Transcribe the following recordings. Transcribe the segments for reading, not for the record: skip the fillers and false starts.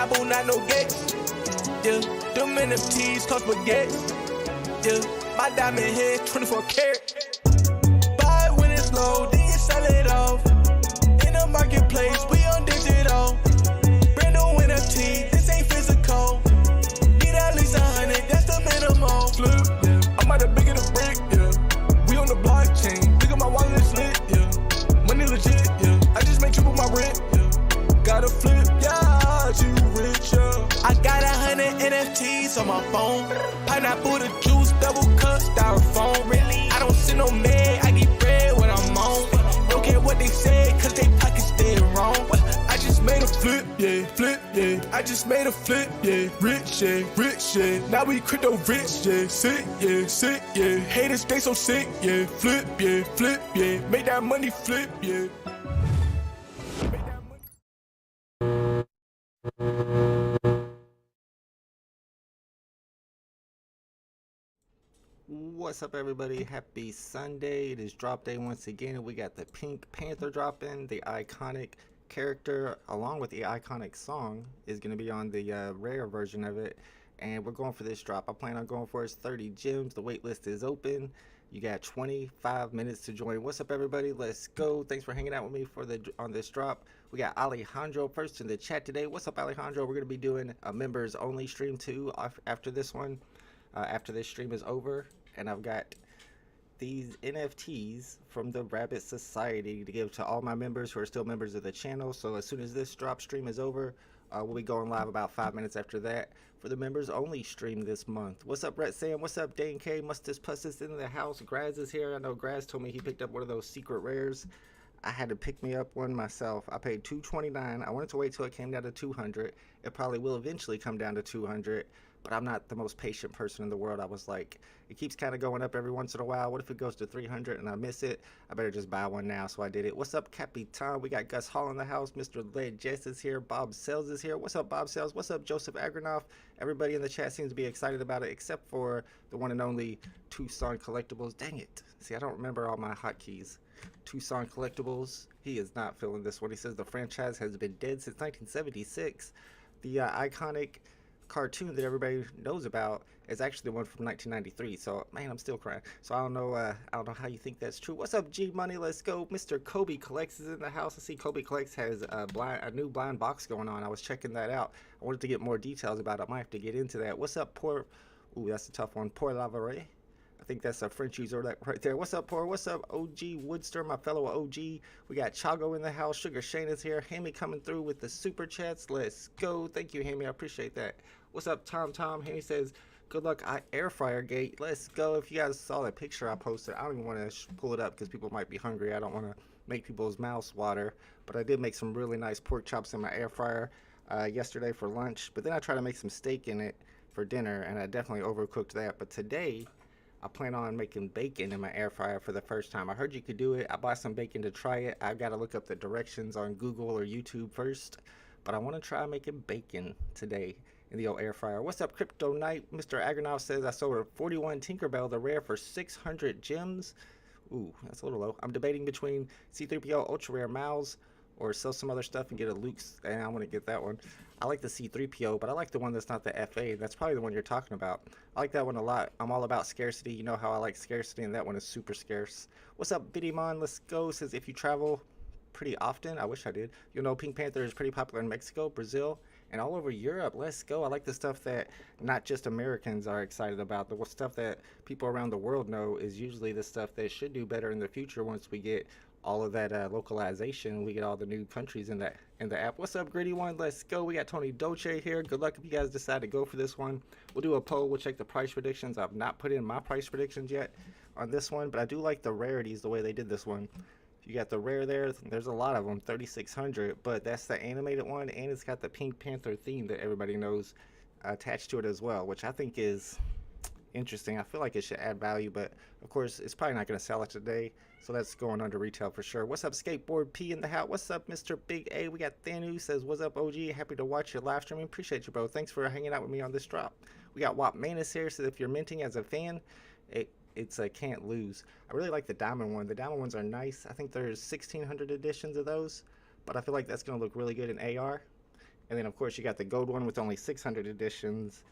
pineapple, not no gates. Yeah, them NFTs cost spaghetti. Yeah, my diamond head 24 karat. Buy it when it's low, then you sell it off. In the marketplace, we on digital. Brand new NFT, this ain't physical. Need at least 100, that's the minimum. Flip, yeah, I'm out of bigger the brick, yeah. We on the blockchain, look at my wallet is lit, yeah. Money legit, yeah. I just made triple my rent, yeah. Gotta flip, yeah, you rich, yeah. I got 100 NFTs on my phone. Pineapple the juice, double cup, styrofoam. Really, I don't see no man, I get bread when I'm on. Don't care what they say, cause they pockets dead wrong. I just made a flip, yeah, flip, yeah. I just made a flip, yeah, rich, yeah, rich, yeah. Now we crypto rich, yeah, sick, yeah. Haters, they so sick, yeah, flip, yeah. Make that money flip, yeah. What's up, everybody? Happy Sunday. It is drop day once again. We got the Pink Panther dropping. The iconic character along with the iconic song is going to be on the rare version of it, and we're going for this drop. I plan on going for his 30 gems. The wait list is open. You got 25 minutes to join. What's up, everybody? Let's go. Thanks for hanging out with me on this drop. We got Alejandro first in the chat today. What's up, Alejandro? We're going to be doing a members only stream too after this one, after this stream is over. And I've got these NFTs from the Rabbit Society to give to all my members who are still members of the channel. So as soon as this drop stream is over, we'll be going live about 5 minutes after that for the members only stream this month. What's up, Rhett Sam? What's up, Dane K? Mustus Pussus in the house. Graz is here. I know Graz told me he picked up one of those secret rares. I had to pick me up one myself. I paid $229. I wanted to wait till it came down to 200. It probably will eventually come down to 200. But I'm not the most patient person in the world. I was like, it keeps kind of going up every once in a while. What if it goes to 300 and I miss it? I better just buy one now. So I did it. What's up, Capitan? We got Gus Hall in the house. Mr. Led Jess is here. Bob Sells is here. What's up, Bob Sells? What's up, Joseph Agranoff? Everybody in the chat seems to be excited about it, except for the one and only Tucson Collectibles. Dang it. See, I don't remember all my hotkeys. Tucson Collectibles. He is not feeling this one. He says the franchise has been dead since 1976. The iconic cartoon that everybody knows about is actually the one from 1993. So man, I'm still crying. So I don't know how you think that's true. What's up, G Money? Let's go. Mr. Kobe Collects is in the house. I see Kobe Collects has a new blind box going on. I was checking that out. I wanted to get more details about it. I might have to get into that. What's up, Poor? Ooh, that's a tough one. Poor Lavare. I think that's a French user right there. What's up, Poor? What's up, OG Woodster, my fellow OG? We got Chago in the house. Sugar Shane is here. Hammy coming through with the super chats. Let's go. Thank you, Hammy. I appreciate that. What's up, Tom? Hammy says, good luck, air fryer gate. Let's go. If you guys saw that picture I posted, I don't even want to pull it up because people might be hungry. I don't want to make people's mouths water. But I did make some really nice pork chops in my air fryer yesterday for lunch. But then I tried to make some steak in it for dinner, and I definitely overcooked that. But today, I plan on making bacon in my air fryer for the first time. I heard you could do it. I bought some bacon to try it. I've got to look up the directions on Google or YouTube first. But I want to try making bacon today in the old air fryer. What's up, Crypto Knight? Mr. Agranoff says I sold a 41 Tinkerbell, the rare, for 600 gems. Ooh, that's a little low. I'm debating between C3PO Ultra Rare Mouse or sell some other stuff and get a Luke's, and I want to get that one. I like the C3PO, but I like the one that's not the FA. That's probably the one you're talking about. I like that one a lot. I'm all about scarcity. You know how I like scarcity, and that one is super scarce. What's up, Bidimon? Let's go. Says if you travel pretty often, I wish I did, you'll know Pink Panther is pretty popular in Mexico, Brazil, and all over Europe. Let's go. I like the stuff that not just Americans are excited about. The stuff that people around the world know is usually the stuff that should do better in the future once we get all of that localization. We get all the new countries in the app. What's up, Gritty One? Let's go. We got Tony Dolce here. Good luck if you guys decide to go for this one. We'll do a poll. We'll check the price predictions. I've not put in my price predictions yet on this one, but I do like the rarities the way they did this one. You got the rare there's a lot of them, 3,600, but that's the animated one, and it's got the Pink Panther theme that everybody knows attached to it as well, which I think is interesting. I feel like it should add value, but of course it's probably not going to sell it today, so that's going under retail for sure. What's up, Skateboard P in the house? What's up, Mr. Big A? We got Thanu says, what's up, OG? Happy to watch your live streaming. Appreciate you, bro. Thanks for hanging out with me on this drop. We got Wap Manus here, so if you're minting as a fan, it's a can't lose. I really like the diamond one. The diamond ones are nice. I think there's 1,600 editions of those, but I feel like that's going to look really good in AR. And then, of course, you got the gold one with only 600 editions.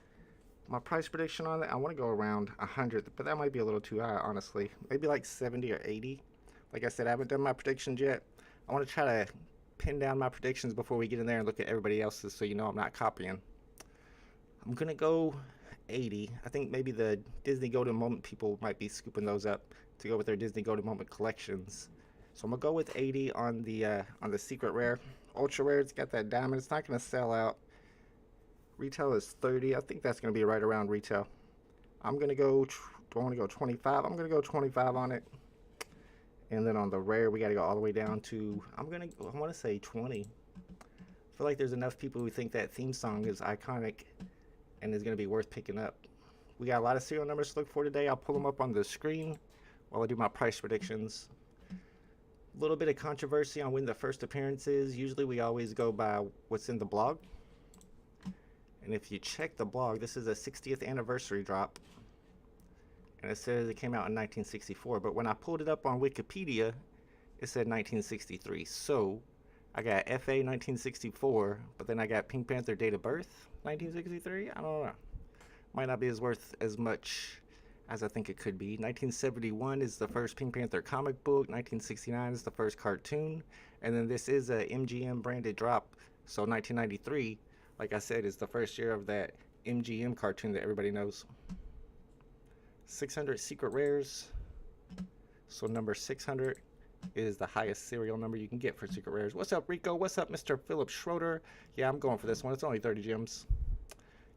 My price prediction on it, I want to go around 100, but that might be a little too high, honestly. Maybe like 70 or 80. Like I said, I haven't done my predictions yet. I want to try to pin down my predictions before we get in there and look at everybody else's, so you know I'm not copying. I'm going to go 80. I think maybe the Disney Golden Moment people might be scooping those up to go with their Disney Golden Moment collections. So I'm going to go with 80 on the secret rare. Ultra rare, it's got that diamond. It's not going to sell out. Retail is 30. I think that's going to be right around retail. I'm going to go, do I want to go 25? I'm going to go 25 on it. And then on the rare, we got to go all the way down to, I want to say 20. I feel like there's enough people who think that theme song is iconic and is going to be worth picking up. We got a lot of serial numbers to look for today. I'll pull them up on the screen while I do my price predictions. A little bit of controversy on when the first appearance is. Usually we always go by what's in the blog. And if you check the blog, this is a 60th anniversary drop. And it says it came out in 1964. But when I pulled it up on Wikipedia, it said 1963. So I got FA 1964, but then I got Pink Panther date of birth 1963. I don't know. Might not be as worth as much as I think it could be. 1971 is the first Pink Panther comic book. 1969 is the first cartoon. And then this is a MGM branded drop. So 1993, like I said, is the first year of that MGM cartoon that everybody knows. 600 secret rares. So number 600 is the highest serial number you can get for secret rares. What's up, Rico? What's up, Mr. Philip Schroeder? Yeah, I'm going for this one. It's only 30 gems.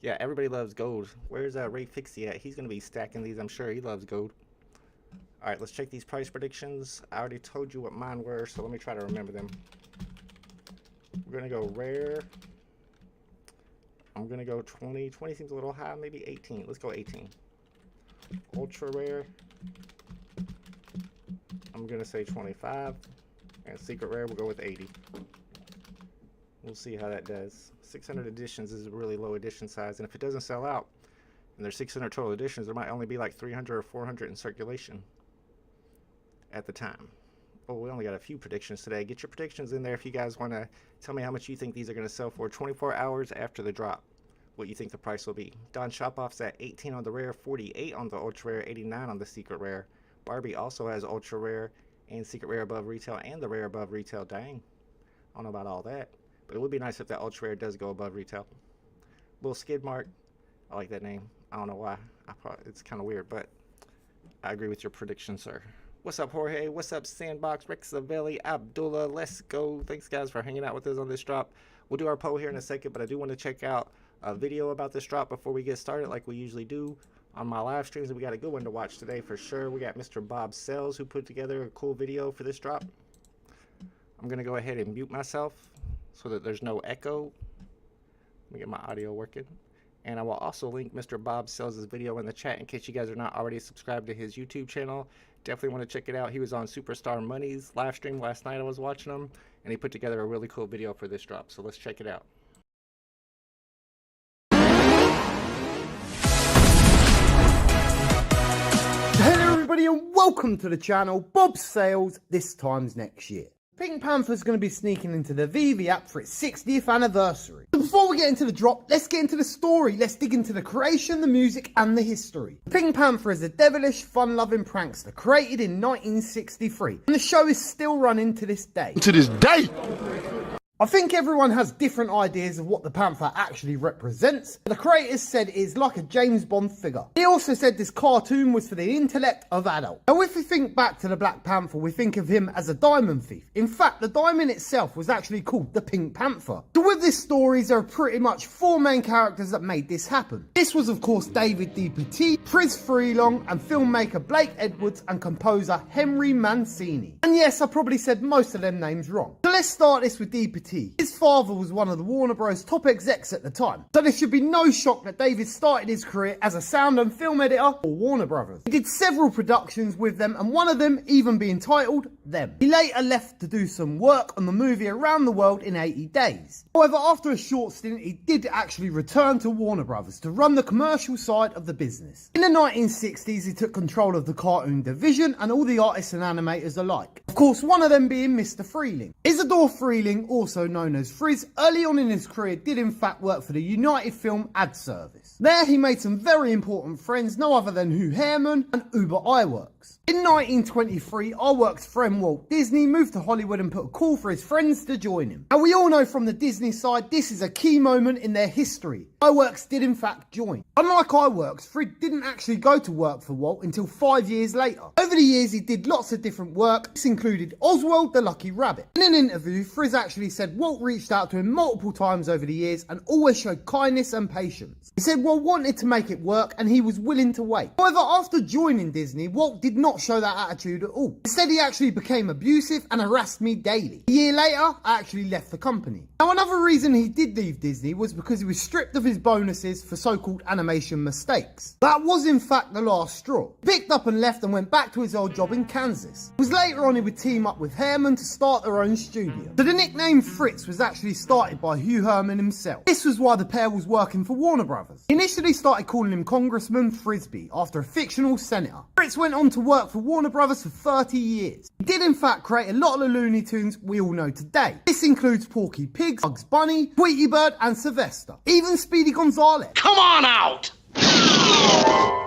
Yeah, everybody loves gold. Where's Ray Fixie at? He's going to be stacking these, I'm sure. He loves gold. All right, let's check these price predictions. I already told you what mine were, so let me try to remember them. We're going to go rare. I'm going to go 20. 20 seems a little high, maybe 18. Let's go 18. Ultra rare. I'm going to say 25. And secret rare, we'll go with 80. We'll see how that does. 600 editions is a really low edition size, and if it doesn't sell out, and there's 600 total editions, there might only be like 300 or 400 in circulation at the time. Oh, we only got a few predictions today. Get your predictions in there if you guys want to tell me how much you think these are going to sell for 24 hours after the drop. What you think the price will be. Don Shopoff's at 18 on the rare, 48 on the ultra rare, 89 on the secret rare. Barbie also has ultra rare and secret rare above retail and the rare above retail. Dang, I don't know about all that, but it would be nice if that ultra rare does go above retail. Little Skid Mark, I like that name. I don't know why. It's kind of weird, but I agree with your prediction, sir. What's up, Jorge? What's up, Sandbox, Rex Savelli, Abdullah? Let's go. Thanks, guys, for hanging out with us on this drop. We'll do our poll here in a second, but I do want to check out a video about this drop before we get started, like we usually do on my live streams. And we got a good one to watch today for sure. We got Mr. Bob Sells, who put together a cool video for this drop. I'm going to go ahead and mute myself so that there's no echo. Let me get my audio working. And I will also link Mr. Bob Sells' video in the chat in case you guys are not already subscribed to his YouTube channel. Definitely want to check it out. He was on Superstar Money's live stream last night. I was watching him, and he put together a really cool video for this drop. So let's check it out. Hello everybody and welcome to the channel. Bob Sales this time's next year. Pink Panther's going to be sneaking into the VeVe app for its 60th anniversary. But before we get into the drop, let's get into the story. Let's dig into the creation, the music and the history. Pink Panther is a devilish, fun-loving prankster created in 1963. And the show is still running to this day. I think everyone has different ideas of what the Panther actually represents. The creators said it is like a James Bond figure. He also said this cartoon was for the intellect of adults. Now if we think back to the Black Panther, we think of him as a diamond thief. In fact, the diamond itself was actually called the Pink Panther. So with this story, there are pretty much four main characters that made this happen. This was of course David DPT, Pris Freelong, and filmmaker Blake Edwards and composer Henry Mancini. And yes, I probably said most of them names wrong. So let's start this with DPT. His father was one of the Warner Bros. Top execs at the time, so there should be no shock that David started his career as a sound and film editor for Warner Bros. He did several productions with them, and one of them even being titled Them. He later left to do some work on the movie Around the World in 80 Days. However, after a short stint, he did actually return to Warner Bros. To run the commercial side of the business. In the 1960s, he took control of the cartoon division and all the artists and animators alike. Of course, one of them being Mr. Freeling. He's a Theodore Freeling, also known as Frizz, early on in his career did in fact work for the United Film ad service. There he made some very important friends, no other than Hugh Herman and Uber Iwerks. In 1923, Iwerks' friend Walt Disney moved to Hollywood and put a call for his friends to join him. Now we all know from the Disney side this is a key moment in their history. Iwerks did in fact join. Unlike Iwerks, Frizz didn't actually go to work for Walt until 5 years later. Over the years he did lots of different work. This included Oswald the Lucky Rabbit. In an interview, Frizz actually said Walt reached out to him multiple times over the years and always showed kindness and patience. He said Walt wanted to make it work and he was willing to wait. However, after joining Disney, Walt did not show that attitude at all. Instead, he actually became abusive and harassed me daily. A year later, I actually left the company. Now, another reason he did leave Disney was because he was stripped of his bonuses for so-called animation mistakes. That was in fact the last straw. He picked up and left and went back to his old job in Kansas. It was later on he would team up with Herman to start their own studio. So the nickname Fritz was actually started by Hugh Herman himself. This was why the pair was working for Warner Brothers. He initially started calling him Congressman Frisbee after a fictional senator. Fritz went on to work for Warner Brothers for 30 years. He did in fact create a lot of the Looney Tunes we all know today. This includes Porky Pig, Bugs Bunny, Tweety Bird and Sylvester. Even Speedy Gonzales. Come on out!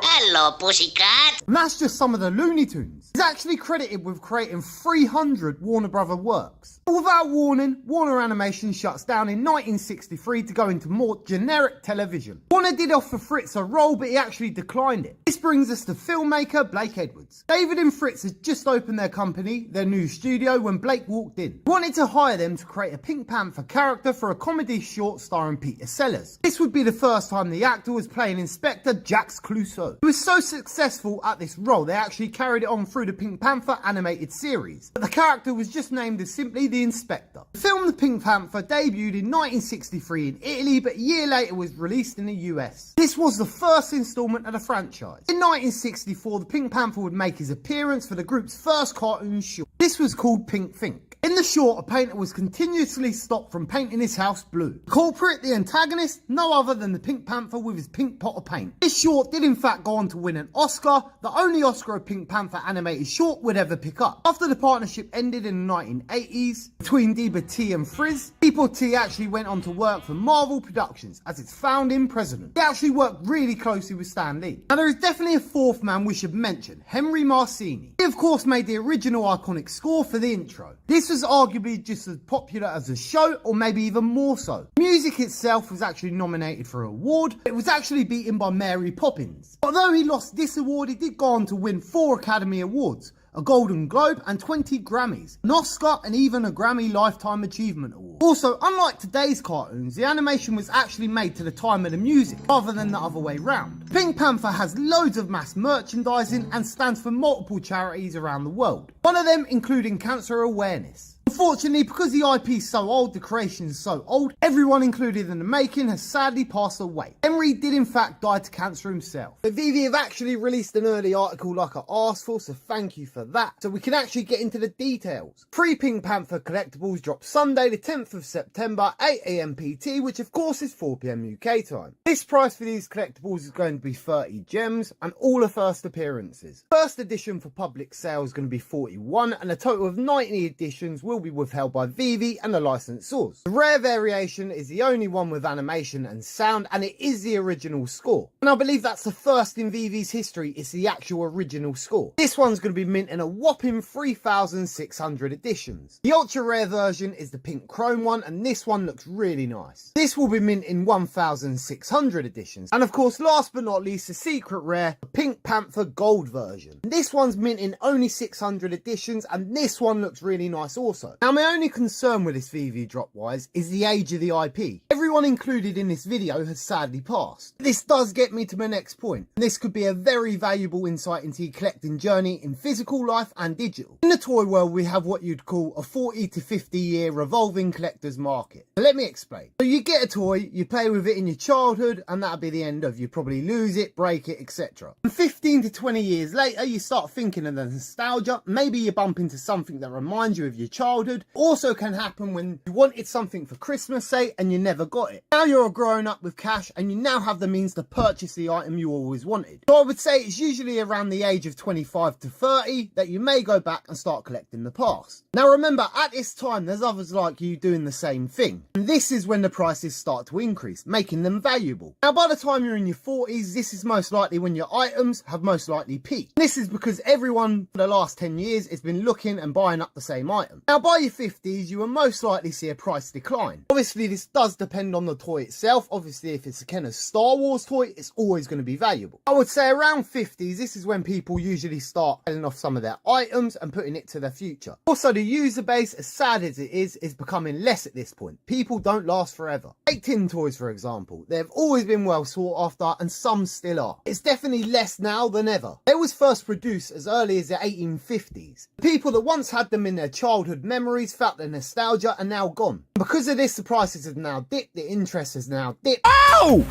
Hello, pussycat. And that's just some of the Looney Tunes. He's actually credited with creating 300 Warner Brother works. But without warning, Warner Animation shuts down in 1963 to go into more generic television. Warner did offer Fritz a role, but he actually declined it. This brings us to filmmaker Blake Edwards. David and Fritz had just opened their company, their new studio, when Blake walked in. He wanted to hire them to create a Pink Panther character for a comedy short starring Peter Sellers. This would be the first time the actor was playing Inspector Jax Clouseau. He was so successful at this role, they actually carried it on through the Pink Panther animated series. But the character was just named as simply the Inspector. The film The Pink Panther debuted in 1963 in Italy, but a year later was released in the US. This was the first installment of the franchise. In 1964, the Pink Panther would make his appearance for the group's first cartoon short. This was called Pink Fink. In the short, a painter was continuously stopped from painting his house blue. The culprit, the antagonist, no other than the Pink Panther with his pink pot of paint. This short did in fact go on to win an Oscar, the only Oscar a Pink Panther animated short would ever pick up. After the partnership ended in the 1980s between DeBattista and Frizz, DeBattista actually went on to work for Marvel Productions as its founding president. He actually worked really closely with Stan Lee. Now there is definitely a fourth man we should mention, Henry Marcini. He of course made the original iconic score for the intro. This was arguably just as popular as the show, or maybe even more so. The music itself was actually nominated for an award, but it was actually beaten by Mary Poppins. Although he lost this award, he did go on to win 4 Academy Awards, a Golden Globe and 20 Grammys, an Oscar and even a Grammy Lifetime Achievement Award. Also, unlike today's cartoons, the animation was actually made to the time of the music rather than the other way round. Pink Panther has loads of mass merchandising and stands for multiple charities around the world, one of them including cancer awareness. Unfortunately, because the IP is so old, the creation is so old, everyone included in the making has sadly passed away. Henry did in fact die to cancer himself. But VeVe have actually released an early article like I asked for, so thank you for that. So we can actually get into the details. Free Pink Panther collectibles drop Sunday the 10th of September, 8 AM PT, which of course is 4 PM UK time. This price for these collectibles is going to be 30 gems and all the first appearances. First edition for public sale is going to be 41 and a total of 90 editions will be withheld by VeVe and the licensors. The rare variation is the only one with animation and sound, and it is the original score. And I believe that's the first in VeVe's history it's the actual original score. This one's going to be minting a whopping 3,600 editions. The ultra rare version is the pink chrome one, and this one looks really nice. This will be minting 1,600 editions. And of course, last but not least, the secret rare, the Pink Panther gold version. This one's minting only 600 editions, and this one looks really nice also. Now my only concern with this VeVe drop wise is the age of the IP. Everyone included in this video has sadly passed. This does get me to my next point. This could be a very valuable insight into your collecting journey in physical life and digital. In the toy world we have what you'd call a 40 to 50 year revolving collector's market. So let me explain. So you get a toy, you play with it in your childhood, and that'll be the end of you probably lose it, break it, etc. And 15 to 20 years later you start thinking of the nostalgia, maybe you bump into something that reminds you of your childhood, childhood. Also can happen when you wanted something for Christmas, say, and you never got it. Now you're growing up with cash and you now have the means to purchase the item you always wanted. So I would say it's usually around the age of 25 to 30 that you may go back and start collecting the past. Now remember, at this time there's others like you doing the same thing. And this is when the prices start to increase, making them valuable. Now by the time you're in your 40s, this is most likely when your items have most likely peaked. This is because everyone for the last 10 years has been looking and buying up the same item. Now by your 50s, you will most likely see a price decline. Obviously this does depend on the toy itself. Obviously if it's a kind of Star Wars toy, it's always going to be valuable. I would say around 50s, this is when people usually start selling off some of their items and putting it to the future. Also the user base, as sad as it is becoming less at this point. People don't last forever. Take tin toys for example. They've always been well sought after and some still are. It's definitely less now than ever. They was first produced as early as the 1850s. The people that once had them in their childhood memories felt the nostalgia are now gone. And because of this, the prices have now dipped, the interest has now dipped. Oh!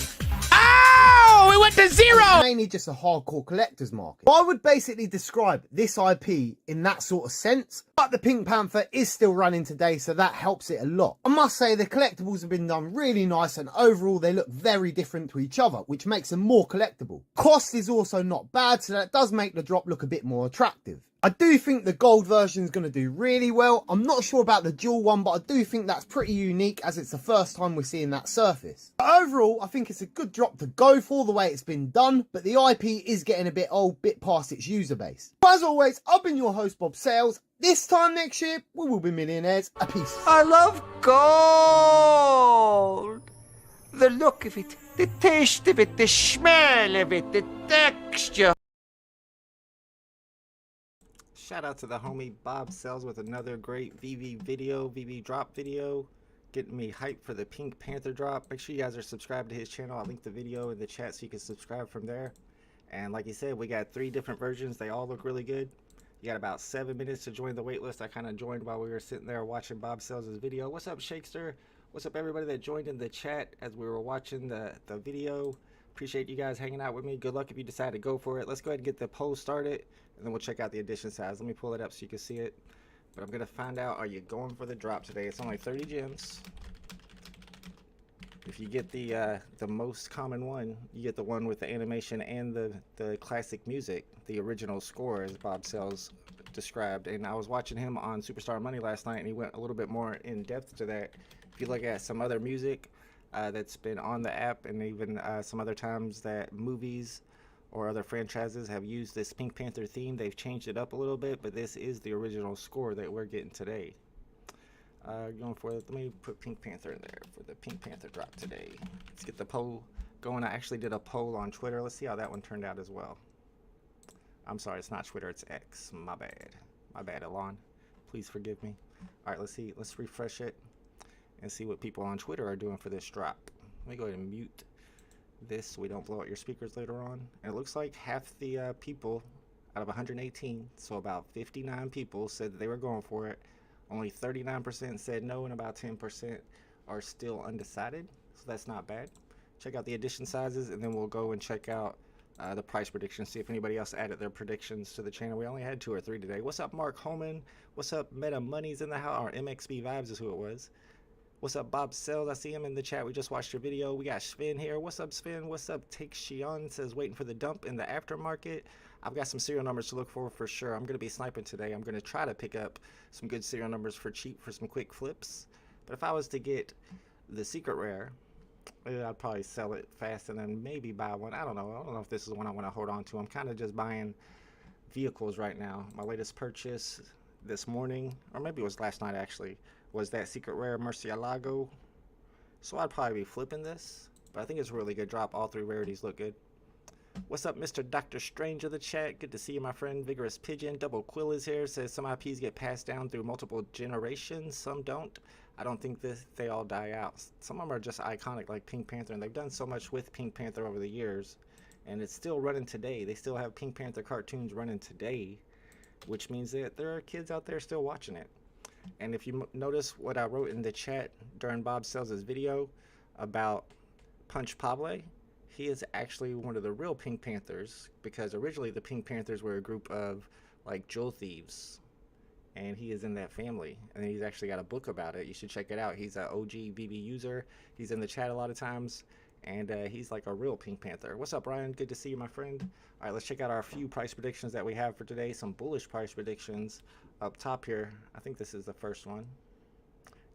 Oh! It went to zero! It's mainly just a hardcore collector's market. I would basically describe this IP in that sort of sense, but the Pink Panther is still running today, so that helps it a lot. I must say the collectibles have been done really nice and overall they look very different to each other, which makes them more collectible. Cost is also not bad, so that does make the drop look a bit more attractive. I do think the gold version is going to do really well. I'm not sure about the dual one, but I do think that's pretty unique as it's the first time we're seeing that surface. But overall, I think it's a good drop to go for the way it's been done, but the IP is getting a bit old, bit past its user base. But as always, I've been your host, Bob Sales. This time next year, we will be millionaires. A peace. I love gold. The look of it, the taste of it, the smell of it, the texture. Shout out to the homie Bob Sells with another great VeVe video, VeVe drop video, getting me hyped for the Pink Panther drop. Make sure you guys are subscribed to his channel. I'll link the video in the chat so you can subscribe from there. And like he said, we got 3 different versions. They all look really good. You got about 7 minutes to join the waitlist. I kind of joined while we were sitting there watching Bob Sells' video. What's up, Shakester? What's up, everybody that joined in the chat as we were watching the video? Appreciate you guys hanging out with me. Good luck if you decide to go for it. Let's go ahead and get the poll started, and then we'll check out the edition size. Let me pull it up so you can see it. But I'm going to find out, are you going for the drop today? It's only 30 gems. If you get the most common one, you get the one with the animation and the classic music, the original score, as Bob Sells described. And I was watching him on Superstar Money last night, and he went a little bit more in depth to that. If you look at some other music that's been on the app, and even some other times that movies or other franchises have used this Pink Panther theme, they've changed it up a little bit, but this is the original score that we're getting today. Going for it, let me put Pink Panther in there for the Pink Panther drop today. Let's get the poll going. I actually did a poll on Twitter. Let's see how that one turned out as well. I'm sorry, it's not Twitter, it's X. My bad, Elon. Please forgive me. All right, let's see. Let's refresh it and see what people on Twitter are doing for this drop. Let me go ahead and mute this so we don't blow out your speakers later on. And it looks like half the people out of 118, so about 59 people said that they were going for it. Only 39% said no, and about 10% are still undecided, so that's not bad. Check out the edition sizes, and then we'll go and check out the price predictions, see if anybody else added their predictions to the channel. We only had 2 or 3 today. What's up, Mark Holman? What's up, Meta Money's in the house, or MXB Vibes is who it was. What's up, Bob Sells? I see him in the chat. We just watched your video. We got Sven here. What's up, Sven? What's up? Take Shion says waiting for the dump in the aftermarket. I've got some serial numbers to look for sure. I'm going to be sniping today. I'm going to try to pick up some good serial numbers for cheap for some quick flips. But if I was to get the secret rare, I'd probably sell it fast and then maybe buy one. I don't know. I don't know if this is one I want to hold on to. I'm kind of just buying vehicles right now. My latest purchase this morning, or maybe it was last night actually, was that secret rare Murcielago. So I'd probably be flipping this, but I think it's a really good drop. All 3 rarities look good. What's up, Mr. Dr. Strange of the chat? Good to see you, my friend. Vigorous Pigeon. Double Quill is here. Says some IPs get passed down through multiple generations. Some don't. I don't think that they all die out. Some of them are just iconic, like Pink Panther, and they've done so much with Pink Panther over the years, and it's still running today. They still have Pink Panther cartoons running today, which means that there are kids out there still watching it. And if you notice what I wrote in the chat during Bob Sells' video about Punch Pable, he is actually one of the real Pink Panthers, because originally the Pink Panthers were a group of like jewel thieves, and he is in that family. And he's actually got a book about it. You should check it out. He's an OG VeVe user. He's in the chat a lot of times, and he's like a real Pink Panther. What's up, Ryan? Good to see you, my friend. All right, let's check out our few price predictions that we have for today. Some bullish price predictions up top here. I think this is the first one.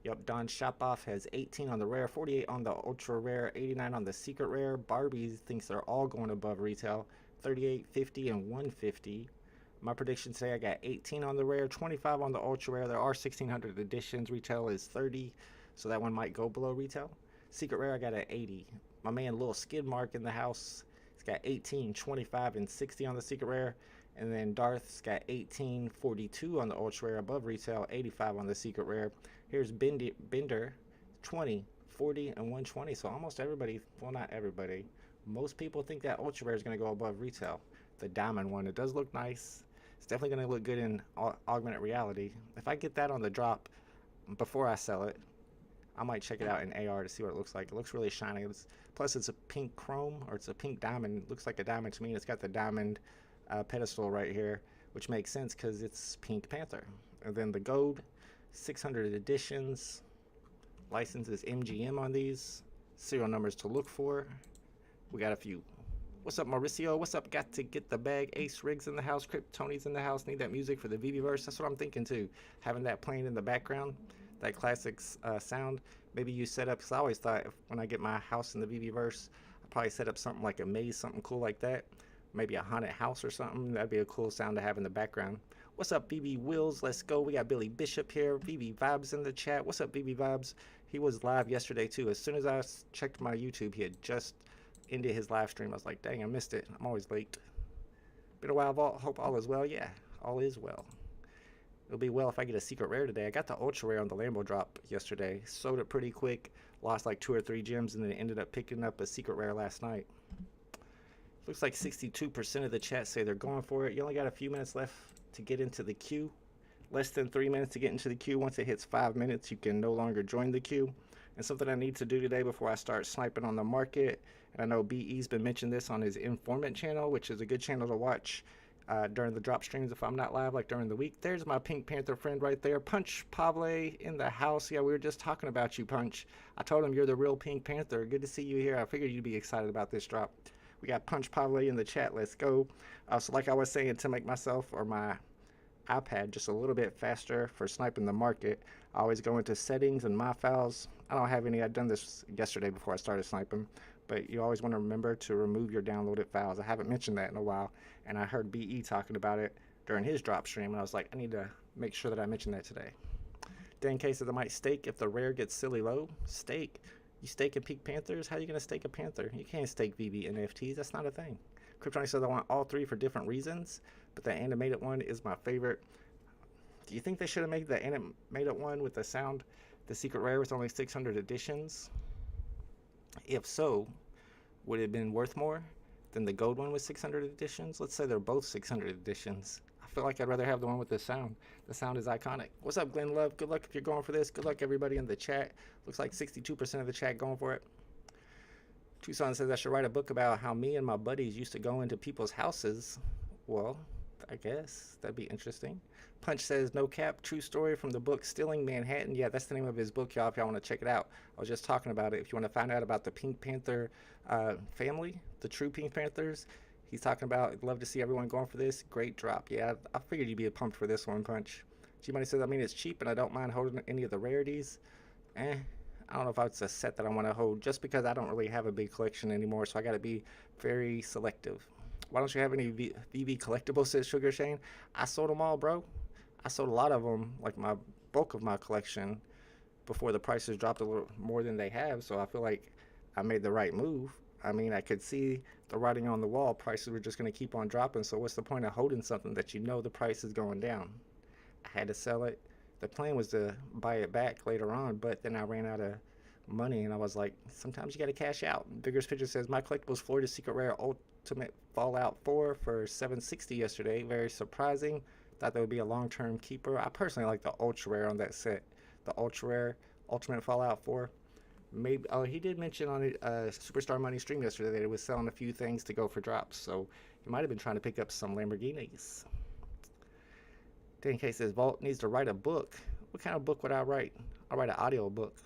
Yep, Don Shapoff has 18 on the rare, 48 on the ultra rare, 89 on the secret rare. Barbie thinks they're all going above retail, 38, 50, and 150. My prediction today, I got 18 on the rare, 25 on the ultra rare. There are 1,600 editions. Retail is 30, so that one might go below retail. Secret rare, I got at 80. My man Lil Skid Mark in the house, he's got 18, 25, and 60 on the secret rare. And then Darth's got 18, 42 on the ultra rare above retail, 85 on the secret rare. Here's Bender, 20, 40, and 120. So almost everybody, well, not everybody, most people think that ultra rare is going to go above retail. The diamond one, it does look nice. It's definitely going to look good in augmented reality. If I get that on the drop before I sell it, I might check it out in AR to see what it looks like. It looks really shiny. Plus, it's a pink chrome, or it's a pink diamond. It looks like a diamond to me. It's got the diamond pedestal right here, which makes sense because it's Pink Panther. And then the gold, 600 editions. License is MGM on these. Serial numbers to look for. We got a few. What's up, Mauricio? What's up? Got to get the bag. Ace Riggs in the house. Crypt Tony's in the house. Need that music for the VeVe-verse. That's what I'm thinking too. Having that playing in the background, that classic sound. Maybe you set up, because I always thought when I get my house in the VeVe-verse, I'll probably set up something like a maze, something cool like that. Maybe a haunted house or something. That'd be a cool sound to have in the background. What's up, VeVe Wills? Let's go. We got Billy Bishop here. VeVe Vibes in the chat. What's up, VeVe Vibes? He was live yesterday too. As soon as I checked my YouTube, he had just ended his live stream. I was like, dang, I missed it. I'm always late. Been a while, Vault. Hope all is well. Yeah, all is well. It'll be well if I get a secret rare today. I got the ultra rare on the Lambo drop yesterday. Sold it pretty quick. Lost like 2 or 3 gems and then ended up picking up a secret rare last night. Looks like 62% of the chat say they're going for it. You only got a few minutes left to get into the queue. Less than 3 minutes to get into the queue. Once it hits 5 minutes, you can no longer join the queue. And something I need to do today before I start sniping on the market, and I know BE's been mentioning this on his Informant channel, which is a good channel to watch during the drop streams if I'm not live, like during the week. There's my Pink Panther friend right there. Punch Pavle in the house. Yeah, we were just talking about you, Punch. I told him you're the real Pink Panther. Good to see you here. I figured you'd be excited about this drop. We got Punch Pavle in the chat. Let's go. So like I was saying, to make myself or my iPad just a little bit faster for sniping the market, I always go into settings and my files. I don't have any. I'd done this yesterday before I started sniping, but you always want to remember to remove your downloaded files. I haven't mentioned that in a while, and I heard BE talking about it during his drop stream, and I was like, I need to make sure that I mention that today. Then in case I might stake if the rare gets silly low. Stake? You staking Pink Panthers? How are you going to stake a Panther? You can't stake VeVe NFTs. That's not a thing. Kryptonic says I want all 3 for different reasons, but the animated one is my favorite. Do you think they should have made the animated one with the sound, the secret rare, with only 600 editions? If so, would it have been worth more than the gold one with 600 editions? Let's say they're both 600 editions. I feel like I'd rather have the one with the sound. The sound is iconic. What's up, Glenn Love? Good luck if you're going for this. Good luck, everybody in the chat. Looks like 62% of the chat going for it. Tucson says I should write a book about how me and my buddies used to go into people's houses. Well, I guess that'd be interesting. Punch says, no cap, true story from the book Stealing Manhattan. Yeah, that's the name of his book, y'all, if y'all want to check it out. I was just talking about it. If you want to find out about the Pink Panther family, the true Pink Panthers, he's talking about, I'd love to see everyone going for this. Great drop. Yeah, I figured you'd be pumped for this one, Punch. G-Money says, I mean, it's cheap and I don't mind holding any of the rarities. I don't know if it's a set that I want to hold, just because I don't really have a big collection anymore, so I got to be very selective. Why don't you have any VeVe Collectibles, says Sugar Shane? I sold them all, bro. I sold a lot of them, like my bulk of my collection, before the prices dropped a little more than they have, so I feel like I made the right move. I mean, I could see the writing on the wall. Prices were just going to keep on dropping, so what's the point of holding something that you know the price is going down? I had to sell it. The plan was to buy it back later on, but then I ran out of money, and I was like, sometimes you got to cash out. Bigger's Picture says, my Collectibles Florida Secret Rare Ultimate Fallout 4 for $760 yesterday. Very surprising. Thought that would be a long-term keeper. I personally like the Ultra Rare on that set. The Ultra Rare Ultimate Fallout 4. Maybe, oh, he did mention on Superstar Money stream yesterday that it was selling a few things to go for drops, so he might have been trying to pick up some Lamborghinis. Dan says Vault needs to write a book. What kind of book would I write? I'll write an audio book.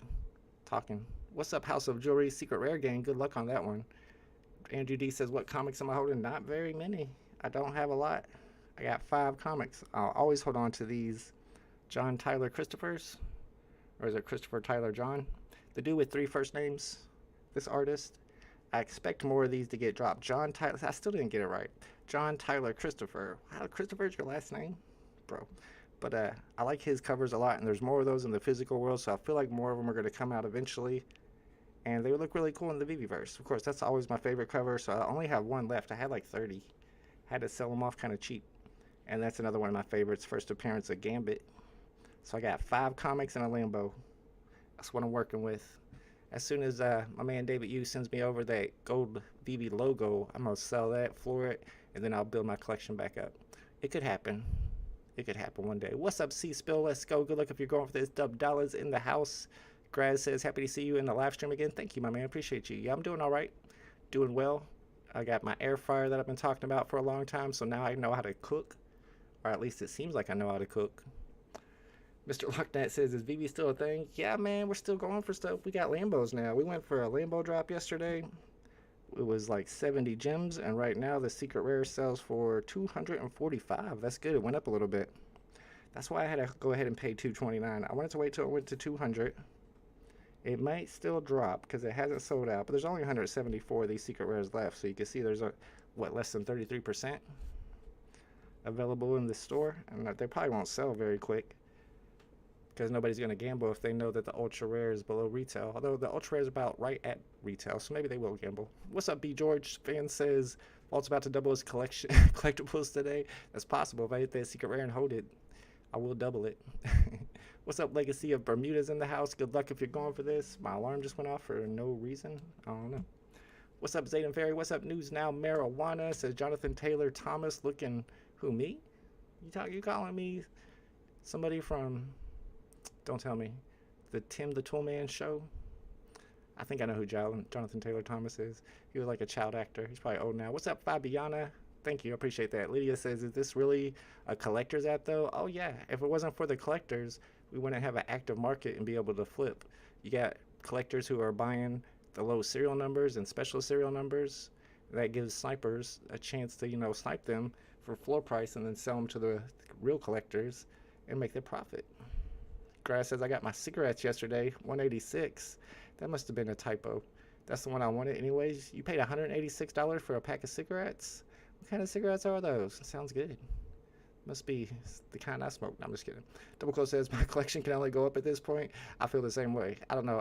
Talking. What's up, House of Jewelry? Secret Rare Gang. Good luck on that one. Andrew D says, what comics am I holding? Not very many. I don't have a lot. I got 5 comics. I'll always hold on to these John Tyler Christophers. Or is it Christopher Tyler John? The dude with 3 first names. This artist. I expect more of these to get dropped. John Tyler. I still didn't get it right. John Tyler Christopher. Wow, Christopher is your last name? Bro. But I like his covers a lot, and there's more of those in the physical world, so I feel like more of them are going to come out eventually. And they would look really cool in the VeVe-verse. Of course, that's always my favorite cover, so I only have 1 left. I had like 30. Had to sell them off kind of cheap. And that's another one of my favorites, first appearance of Gambit. So I got 5 comics and a Lambo. That's what I'm working with. As soon as my man David Yu sends me over that gold VeVe logo, I'm going to sell that, floor it, and then I'll build my collection back up. It could happen. It could happen one day. What's up, C-Spill? Let's go. Good luck if you're going for this. Dub Dollars in the house. Graz says, happy to see you in the live stream again. Thank you, my man. Appreciate you. Yeah, I'm doing all right. Doing well. I got my air fryer that I've been talking about for a long time, so now I know how to cook. Or at least it seems like I know how to cook. Mr. Lucknat says, is VeVe still a thing? Yeah, man, we're still going for stuff. We got Lambos now. We went for a Lambo drop yesterday. It was like 70 gems, and right now the secret rare sells for 245. That's good. It went up a little bit. That's why I had to go ahead and pay 229. I wanted to wait till it went to 200. It might still drop because it hasn't sold out, but there's only 174 of these secret rares left, so you can see there's a less than 33% available in the store, and they probably won't sell very quick because nobody's going to gamble if they know that the ultra rare is below retail. Although the ultra rare is about right at retail, so maybe they will gamble. What's up, B George? Fan says Walt's about to double his collectibles today. That's possible. If I hit that secret rare and hold it, I will double it. What's up, Legacy of Bermuda's in the house? Good luck if you're going for this. My alarm just went off for no reason. I don't know. What's up, Zayden Ferry? What's up, News Now Marijuana? Says Jonathan Taylor Thomas looking... Who, me? You calling me somebody from... Don't tell me. The Tim the Toolman show? I think I know who Jonathan Taylor Thomas is. He was like a child actor. He's probably old now. What's up, Fabiana? Thank you. I appreciate that. Lydia says, is this really a collector's app, though? Oh, yeah. If it wasn't for the collectors, we wouldn't have an active market and be able to flip. You got collectors who are buying the low serial numbers and special serial numbers. That gives snipers a chance to, snipe them for floor price and then sell them to the real collectors and make their profit. Grass says, I got my cigarettes yesterday, 186. That must have been a typo. That's the one I wanted anyways. You paid $186 for a pack of cigarettes? What kind of cigarettes are those? Sounds good. Must be the kind I smoke. No, I'm just kidding. Double Close says, my collection can only go up at this point. I feel the same way. I don't know.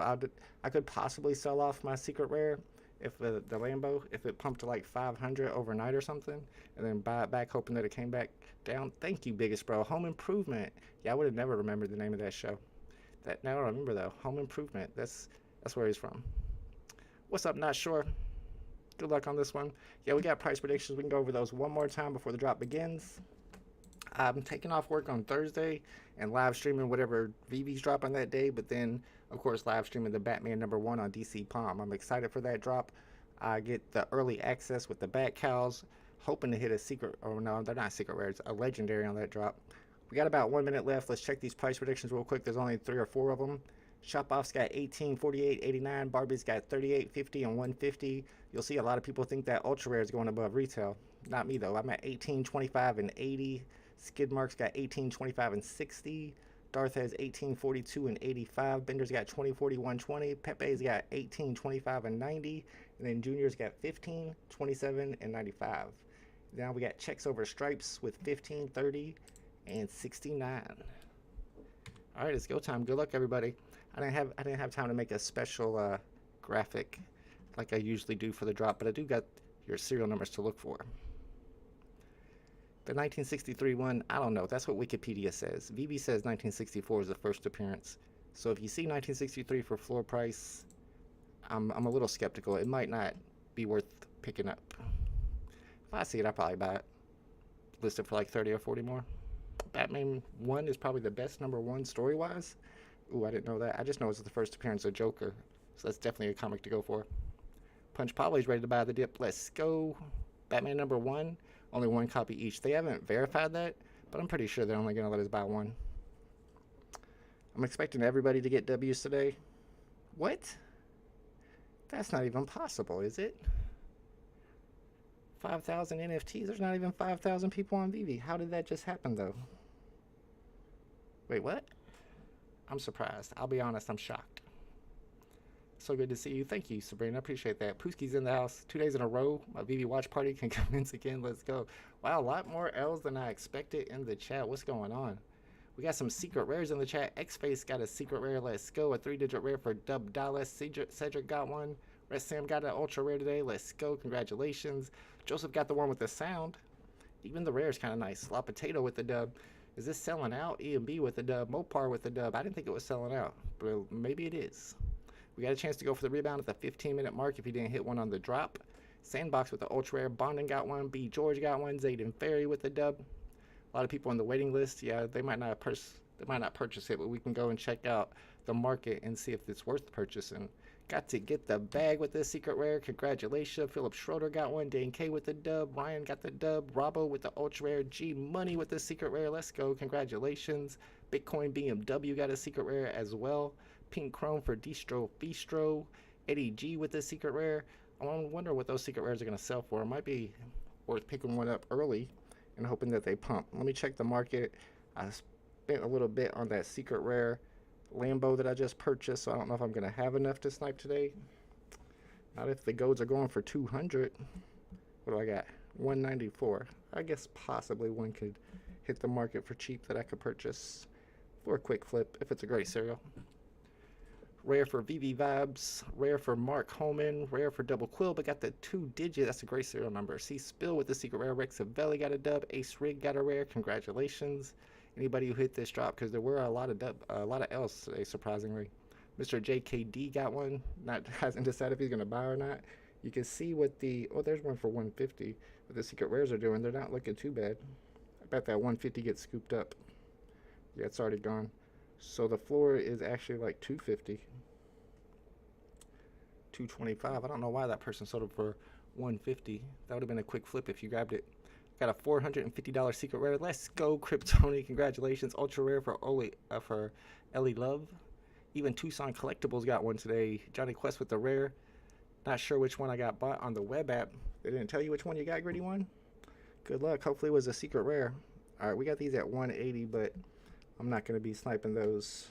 I could possibly sell off my secret rare if the Lambo, if it pumped to like 500 overnight or something, and then buy it back hoping that it came back down. Thank you, biggest bro. Home Improvement. Yeah, I would have never remembered the name of that show. Now I remember though. Home Improvement. That's where he's from. What's up? Not sure. Good luck on this one. Yeah, we got price predictions. We can go over those one more time before the drop begins. I'm taking off work on Thursday and live streaming whatever VeVe's drop on that day, but then of course live streaming the Batman #1 on DC Palm. I'm excited for that drop. I get the early access with the Bat Cows, hoping to hit a secret, oh no, they're not secret rares, a legendary on that drop. We got about 1 minute left. Let's check these price predictions real quick. There's only 3 or 4 of them. Shop Off's got 18, 48, 89. Barbie's got 38, 50, and 150. You'll see a lot of people think that ultra rare is going above retail. Not me though. I'm at 18, 25, and 80. Skidmark's got 18, 25, and 60. Darth has 18, 42, and 85. Bender's got 20, 40, 120. Pepe's got 18, 25, and 90. And then Junior's got 15, 27, and 95. Now we got checks over stripes with 15, 30, and 69. All right, it's go time. Good luck, everybody. I didn't have time to make a special graphic like I usually do for the drop, but I do got your serial numbers to look for. The 1963 one, I don't know. That's what Wikipedia says. VeVe says 1964 is the first appearance. So if you see 1963 for floor price, I'm a little skeptical. It might not be worth picking up. If I see it, I'll probably buy it. Listed for like 30 or 40 more. Batman 1 is probably the best #1 story-wise. Ooh, I didn't know that. I just know it's the first appearance of Joker. So that's definitely a comic to go for. Punch Probably's ready to buy the dip. Let's go. Batman #1. Only 1 copy each. They haven't verified that, but I'm pretty sure they're only going to let us buy one. I'm expecting everybody to get W's today. What? That's not even possible, is it? 5,000 NFTs? There's not even 5,000 people on VeVe. How did that just happen, though? Wait, what? I'm surprised. I'll be honest, I'm shocked. So good to see you. Thank you, Sabrina. I appreciate that. Pooskie's in the house 2 days in a row. My VeVe watch party can commence again. Let's go. Wow, a lot more L's than I expected in the chat. What's going on? We got some secret rares in the chat. X-Face got a secret rare. Let's go. A 3-digit rare for Dub Dallas. Cedric got one. Red Sam got an ultra rare today. Let's go. Congratulations. Joseph got the one with the sound. Even the rare is kind of nice. La Potato with the dub. Is this selling out? E&B with the dub. Mopar with the dub. I didn't think it was selling out, but maybe it is. We got a chance to go for the rebound at the 15-minute mark if you didn't hit one on the drop. Sandbox with the ultra rare. Bondon got one. B. George got one. Zayden Ferry with the dub. A lot of people on the waiting list. Yeah, they might not purchase it, but we can go and check out the market and see if it's worth purchasing. Got to get the bag with this secret rare. Congratulations. Philip Schroeder got one. Dane K with the dub. Ryan got the dub. Robbo with the ultra rare. G Money with the secret rare. Let's go. Congratulations. Bitcoin BMW got a secret rare as well. Pink Chrome for Distro Bistro. Eddie G with the secret rare. I wonder what those secret rares are going to sell for. It might be worth picking one up early and hoping that they pump. Let me check the market. I spent a little bit on that secret rare Lambo that I just purchased, so I don't know if I'm going to have enough to snipe today. Not if the golds are going for 200. What do I got? 194. I guess possibly one could hit the market for cheap that I could purchase for a quick flip if it's a great cereal. Rare for VeVe Vibes, rare for Mark Holman, rare for Double Quill, but got the 2-digit. That's a great serial number. C Spill with the secret rare. Rex Avelli got a dub. Ace Rig got a rare. Congratulations. Anybody who hit this drop, because there were a lot of L's today, surprisingly. Mr. JKD got one. Hasn't decided if he's gonna buy or not. You can see what the there's one for 150. What the secret rares are doing. They're not looking too bad. I bet that 150 gets scooped up. Yeah, it's already gone. So the floor is actually like 250. 225. I don't know why that person sold it for 150. That would have been a quick flip if you grabbed it. Got a $450 secret rare. Let's go, Kryptoni. Congratulations. Ultra rare for Ellie Love. Even Tucson Collectibles got one today. Johnny Quest with the rare. Not sure which one I got bought on the web app. They didn't tell you which one you got, Gritty One? Good luck. Hopefully it was a secret rare. Alright, we got these at 180, but I'm not going to be sniping those.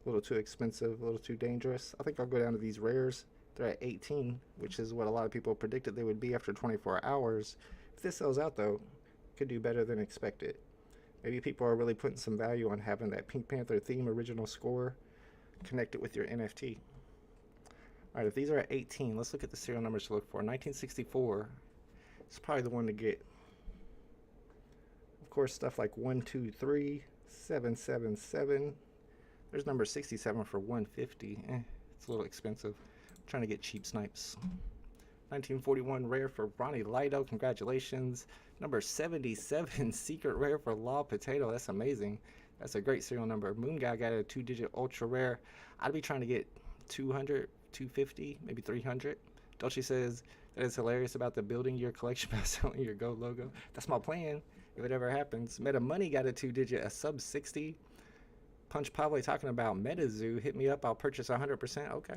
A little too expensive, a little too dangerous. I think I'll go down to these rares. They're at 18, which is what a lot of people predicted they would be after 24 hours. If this sells out, though, it could do better than expected. Maybe people are really putting some value on having that Pink Panther theme original score connected with your NFT. Alright, if these are at 18, let's look at the serial numbers to look for. 1964 is probably the one to get. Of course, stuff like 123, 777. There's number 67 for 150. It's a little expensive. I'm trying to get cheap snipes. 1941 rare for Ronnie Lido. Congratulations. Number 77 secret rare for Law Potato. That's amazing. That's a great serial number. Moon Guy got a 2-digit ultra rare. I'd be trying to get 200, 250, maybe 300. Dolce says that is hilarious about the building your collection by selling your Go logo. That's my plan if it ever happens. Meta Money got a 2-digit, a sub 60. Punch Pablo talking about MetaZoo. Hit me up. I'll purchase 100%. Okay.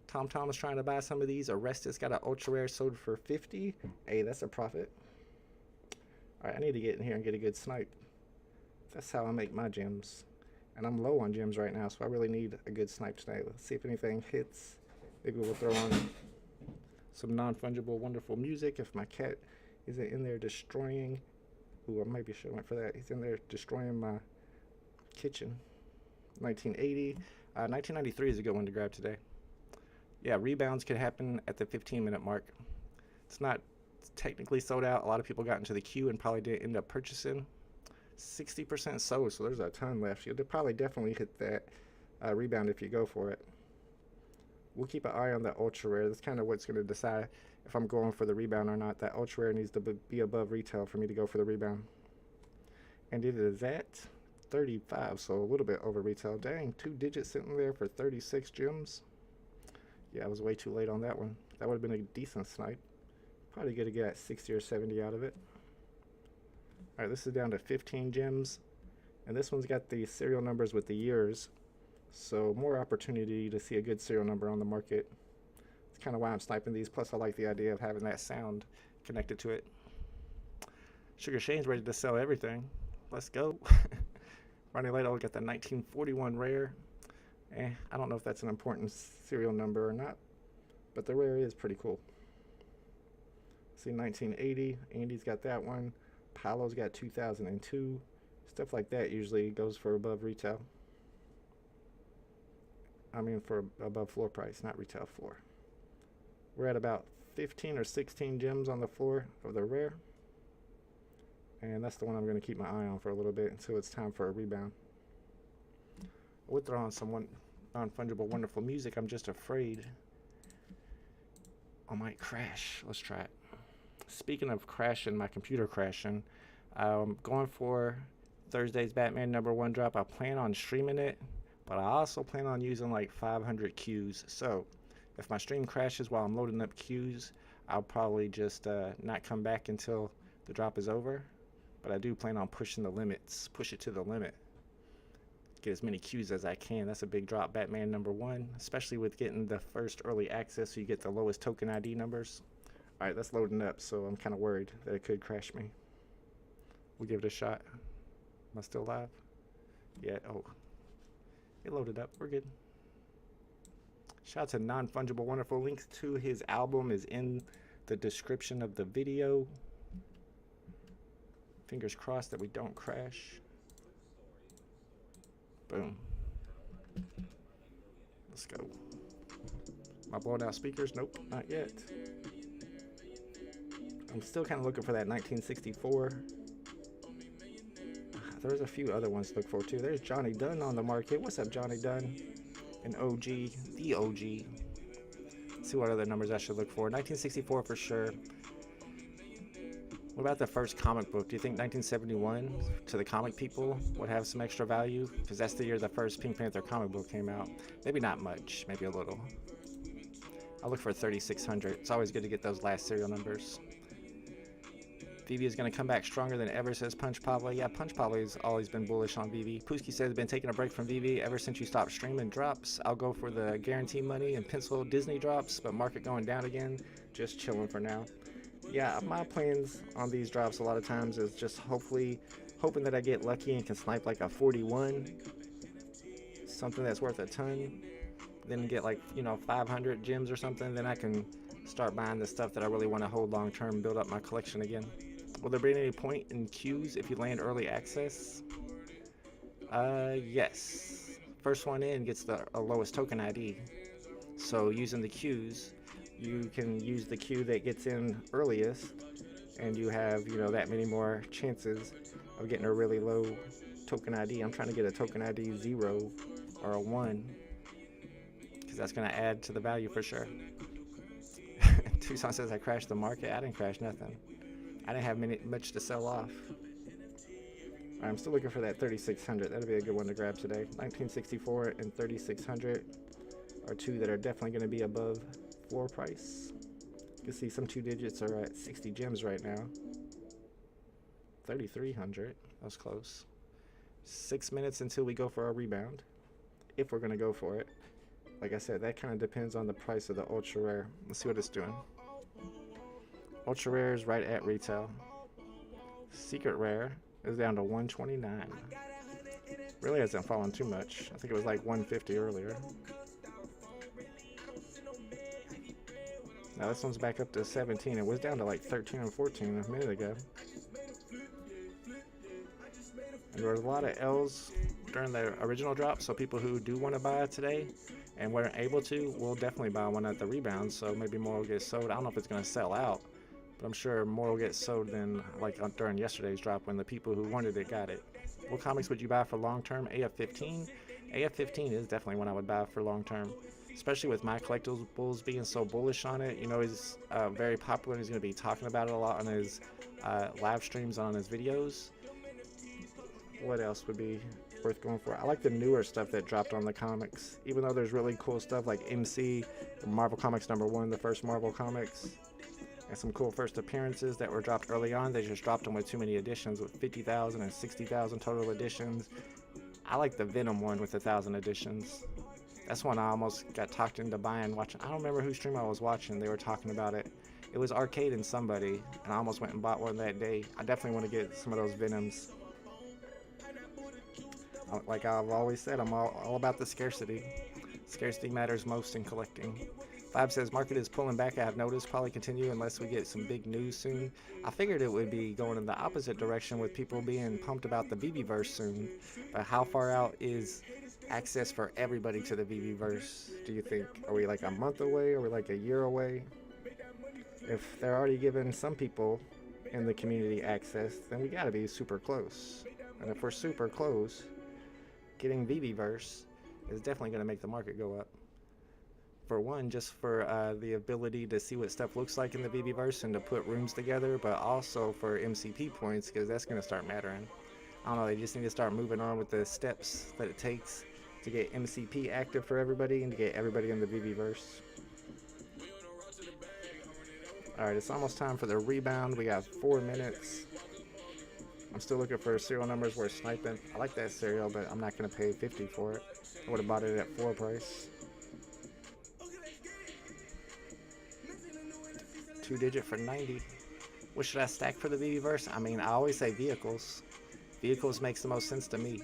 Tom is trying to buy some of these. Arrestus got an ultra rare sold for 50. Hey, that's a profit. Alright, I need to get in here and get a good snipe. That's how I make my gems. And I'm low on gems right now, so I really need a good snipe today. Let's see if anything hits. Maybe we'll throw on some non-fungible wonderful music if my cat isn't in there destroying. Ooh, I maybe should have went for that. He's in there destroying my kitchen. 1980. 1993 is a good one to grab today. Yeah, rebounds can happen at the 15-minute mark. It's not technically sold out. A lot of people got into the queue and probably didn't end up purchasing. 60% sold, so there's a ton left. You'll probably definitely hit that rebound if you go for it. We'll keep an eye on that ultra rare. That's kind of what's going to decide if I'm going for the rebound or not. That ultra rare needs to be above retail for me to go for the rebound. And it is at 35, so a little bit over retail. Dang, 2 digits sitting there for 36 gems. Yeah, I was way too late on that one. That would have been a decent snipe. Probably going to get 60 or 70 out of it. Alright, this is down to 15 gems. And this one's got the serial numbers with the years. So more opportunity to see a good serial number on the market. It's kind of why I'm sniping these. Plus I like the idea of having that sound connected to it. Sugar Shane's ready to sell everything. Let's go. Ronnie Lato got the 1941 rare. I don't know if that's an important serial number or not, but the rare is pretty cool. See 1980, Andy's got that one. Paolo's got 2002. Stuff like that usually goes for above retail. I mean for above floor price, not retail floor. We're at about 15 or 16 gems on the floor of the rare. And that's the one I'm going to keep my eye on for a little bit until it's time for a rebound. I would throw on some non-fungible wonderful music. I'm just afraid I might crash. Let's try it. Speaking of crashing, my computer crashing, I'm going for Thursday's Batman #1 drop. I plan on streaming it, but I also plan on using like 500 queues. So if my stream crashes while I'm loading up queues, I'll probably just not come back until the drop is over. But I do plan on pushing the limits, push it to the limit. Get as many queues as I can. That's a big drop, Batman #1, especially with getting the first early access so you get the lowest token ID numbers. Alright, that's loading up, so I'm kind of worried that it could crash me. We'll give it a shot. Am I still live? Yeah, oh. It loaded up, we're good. Shout out to Non-Fungible Wonderful. Links to his album is in the description of the video. Fingers crossed that we don't crash. Boom. Let's go. Am I blowing out speakers? Nope, not yet. I'm still kind of looking for that 1964. There's a few other ones to look for too. There's Johnny Dunn on the market. What's up, Johnny Dunn? An OG, the OG. Let's see what other numbers I should look for. 1964 for sure. What about the first comic book? Do you think 1971 to the comic people would have some extra value? Because that's the year the first Pink Panther comic book came out. Maybe not much, maybe a little. I'll look for 3600. It's always good to get those last serial numbers. VeVe is going to come back stronger than ever, says Punch Pablo. Yeah, Punch Pablo has always been bullish on VeVe. Pooski says, been taking a break from VeVe ever since you stopped streaming drops. I'll go for the guarantee money and pencil Disney drops, but market going down again. Just chilling for now. Yeah, my plans on these drops a lot of times is just hoping that I get lucky and can snipe like a 41. Something that's worth a ton. Then get like, 500 gems or something. Then I can start buying the stuff that I really want to hold long term and build up my collection again. Will there be any point in queues if you land early access? Yes. First one in gets the lowest token ID. So using the queues, you can use the queue that gets in earliest, and you have, that many more chances of getting a really low token ID. I'm trying to get a token ID 0 or a 1, because that's going to add to the value for sure. Tucson says I crashed the market. I didn't crash nothing. I didn't have much to sell off. I'm still looking for that 3600. That'll be a good one to grab today. 1964 and 3600 are two that are definitely going to be above floor price. You can see some 2 digits are at 60 gems right now. 3300. That was close. 6 minutes until we go for our rebound, if we're going to go for it. Like I said, that kind of depends on the price of the ultra rare. Let's see what it's doing. Ultra rare is right at retail. Secret rare is down to 129. Really hasn't fallen too much. I think it was like 150 earlier. Now this one's back up to 17. It was down to like 13 or 14 a minute ago. And there was a lot of L's during the original drop, so people who do want to buy it today and weren't able to will definitely buy one at the rebound, so maybe more will get sold. I don't know if it's going to sell out, but I'm sure more will get sold than like during yesterday's drop when the people who wanted it got it. What comics would you buy for long term? AF-15? AF-15 is definitely one I would buy for long term, especially with my Collectibles being so bullish on it. He's very popular and he's going to be talking about it a lot on his live streams, on his videos. What else would be worth going for? I like the newer stuff that dropped on the comics, even though there's really cool stuff like MC, Marvel Comics #1, the first Marvel comics, And some cool first appearances that were dropped early on. They just dropped them with too many editions, with 50,000 and 60,000 total editions. I like the Venom one with 1,000 editions. That's one I almost got talked into buying, watching. I don't remember whose stream I was watching. They were talking about it. It was Arcade and somebody, and I almost went and bought one that day. I definitely want to get some of those Venoms. Like I've always said, I'm all about the scarcity. Scarcity matters most in collecting. Fab says, market is pulling back. I have noticed, probably continue unless we get some big news soon. I figured it would be going in the opposite direction with people being pumped about the VeVe-verse soon. But how far out is access for everybody to the VeVe-verse, do you think? Are we like a month away? Are we like a year away? If they're already giving some people in the community access, then we gotta be super close. And if we're super close, getting VeVe-verse is definitely gonna make the market go up. For one, just for the ability to see what stuff looks like in the VeVe-verse and to put rooms together, but also for MCP points, because that's going to start mattering. I don't know, they just need to start moving on with the steps that it takes to get MCP active for everybody and to get everybody in the VeVe-verse. Alright, it's almost time for the rebound. We got 4 minutes. I'm still looking for serial numbers worth sniping. I like that serial, but I'm not going to pay 50 for it. I would have bought it at floor price. 2-digit for 90. What should I stack for the VeVe-verse? I mean, I always say vehicles. Vehicles makes the most sense to me.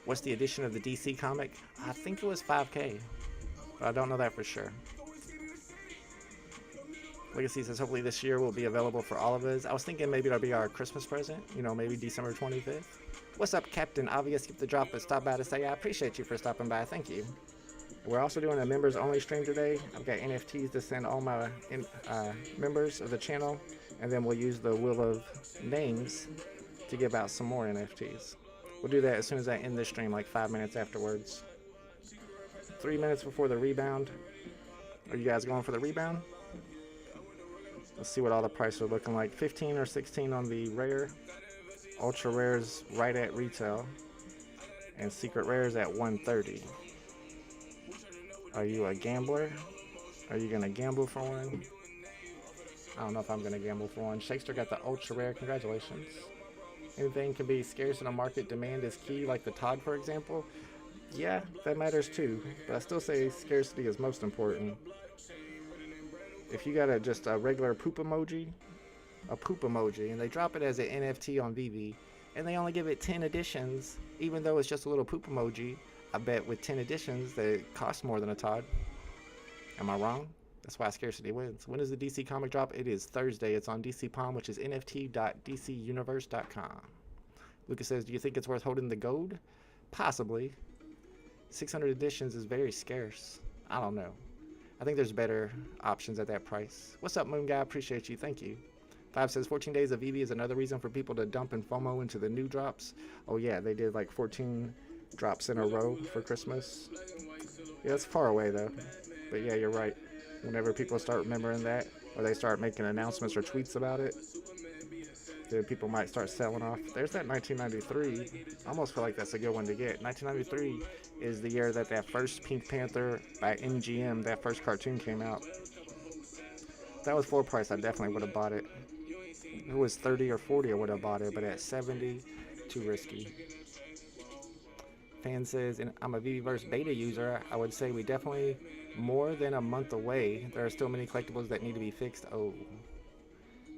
What's the edition of the DC comic? I think it was 5K, but I don't know that for sure. Legacy says hopefully this year will be available for all of us. I was thinking maybe it'll be our Christmas present, you know, maybe December 25th. What's up, Captain? Obvious, skip the drop, but stop by to say I appreciate you for stopping by. Thank you. We're also doing a members only stream today. I've got NFTs to send all my members of the channel, and then we'll use the Wheel of Names to give out some more NFTs. We'll do that as soon as I end this stream, like 5 minutes afterwards. 3 minutes before the rebound. Are you guys going for the rebound? Let's see what all the prices are looking like. 15 or 16 on the rare. Ultra rares right at retail. And secret rares at 130. Are you a gambler? Are you gonna gamble for one? I don't know if I'm gonna gamble for one. Shakespeare got the ultra rare. Congratulations. Anything can be scarce in a market. Demand is key, like the Todd, for example. Yeah, that matters too. But I still say scarcity is most important. If you got just a regular poop emoji, and they drop it as an NFT on VeVe, and they only give it 10 editions, even though it's just a little poop emoji, I bet with 10 editions that it costs more than a Todd. Am I wrong? That's why scarcity wins. When is the DC comic drop? It is Thursday. It's on DC Palm, which is nft.dcuniverse.com. Lucas says, do you think it's worth holding the gold? Possibly. 600 editions is very scarce. I don't know. I think there's better options at that price. What's up, Moon Guy? Appreciate you. Thank you. 5 says 14 days of VeVe is another reason for people to dump and FOMO into the new drops. Oh yeah, they did like 14 drops in a row for Christmas. Yeah, it's far away though. But yeah, you're right. Whenever people start remembering that, or they start making announcements or tweets about it, then people might start selling off. There's that 1993. I almost feel like that's a good one to get. 1993 is the year that first Pink Panther by MGM, that first cartoon came out. If that was full price, I definitely would have bought it. If it was 30 or 40, I would have bought it, but at 70, too risky. Fan says, I'm a VeVe-verse beta user. I would say we definitely more than a month away. There are still many collectibles that need to be fixed. Oh.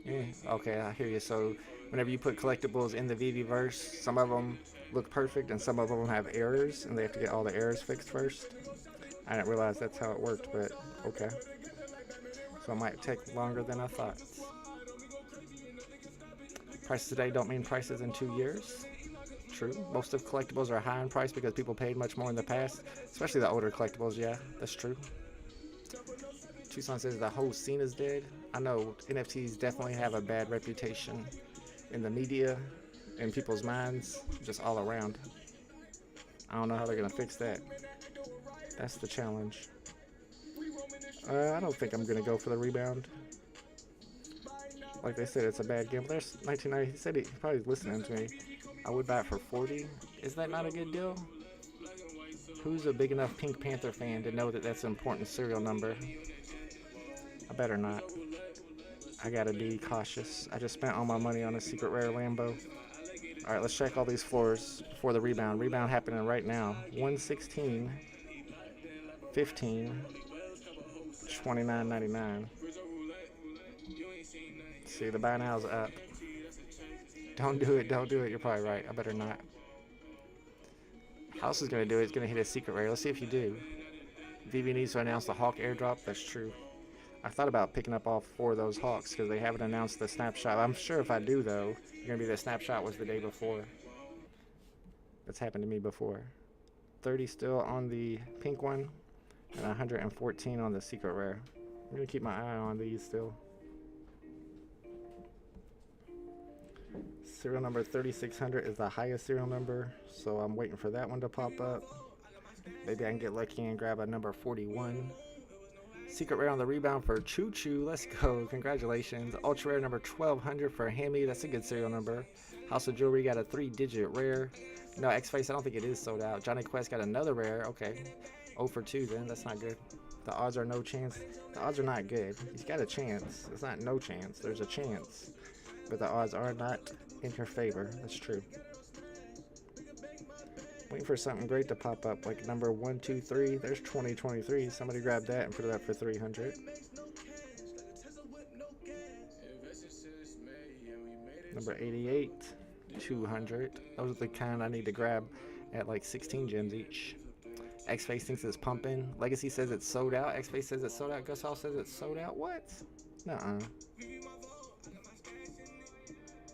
Yeah, okay, I hear you. So whenever you put collectibles in the VeVe-verse, some of them look perfect and some of them have errors, and they have to get all the errors fixed first. I didn't realize that's how it worked, but okay. So it might take longer than I thought. Prices today don't mean prices in 2 years. True. Most of collectibles are high in price because people paid much more in the past, especially the older collectibles. Yeah, that's true. Tucson says the whole scene is dead. I know NFTs definitely have a bad reputation in the media, in people's minds, just all around. I don't know how they're gonna fix that. That's the challenge. I don't think I'm gonna go for the rebound. Like they said, it's a bad gamble. There's 1990. He said he's probably listening to me. I would buy it for 40. Is that not a good deal? Who's a big enough Pink Panther fan to know that that's an important serial number? I better not. I gotta be cautious. I just spent all my money on a secret rare Lambo. All right, let's check all these floors before the rebound. Rebound happening right now. 116, 15, 29.99. See, the buy now's up. Don't do it, don't do it. You're probably right. I better not. House is gonna do it. It's gonna hit a secret rare. Let's see if you do. VeVe needs to announce the Hawk airdrop. That's true. I thought about picking up all 4 of those Hawks because they haven't announced the snapshot. I'm sure if I do, though, it's going to be the snapshot was the day before. That's happened to me before. 30 still on the pink one and 114 on the secret rare. I'm going to keep my eye on these still. Serial number 3600 is the highest serial number, so I'm waiting for that one to pop up. Maybe I can get lucky and grab a number 41. Secret rare on the rebound for Choo Choo. Let's go. Congratulations. Ultra rare number 1200 for Hammy. That's a good serial number. House of Jewelry got a 3-digit rare. No, X-Face, I don't think it is sold out. Johnny Quest got another rare. Okay. 0 for 2 then. That's not good. The odds are no chance. The odds are not good. He's got a chance. It's not no chance. There's a chance. But the odds are not in your favor. That's true. Waiting for something great to pop up, like number 123. There's 2023. Somebody grab that and put it up for 300. Number 88, 200. Those are the kind I need to grab at like 16 gems each. X-Face thinks it's pumping. Legacy says it's sold out. X-Face says it's sold out. Gus Hall says it's sold out. What? Nuh-uh.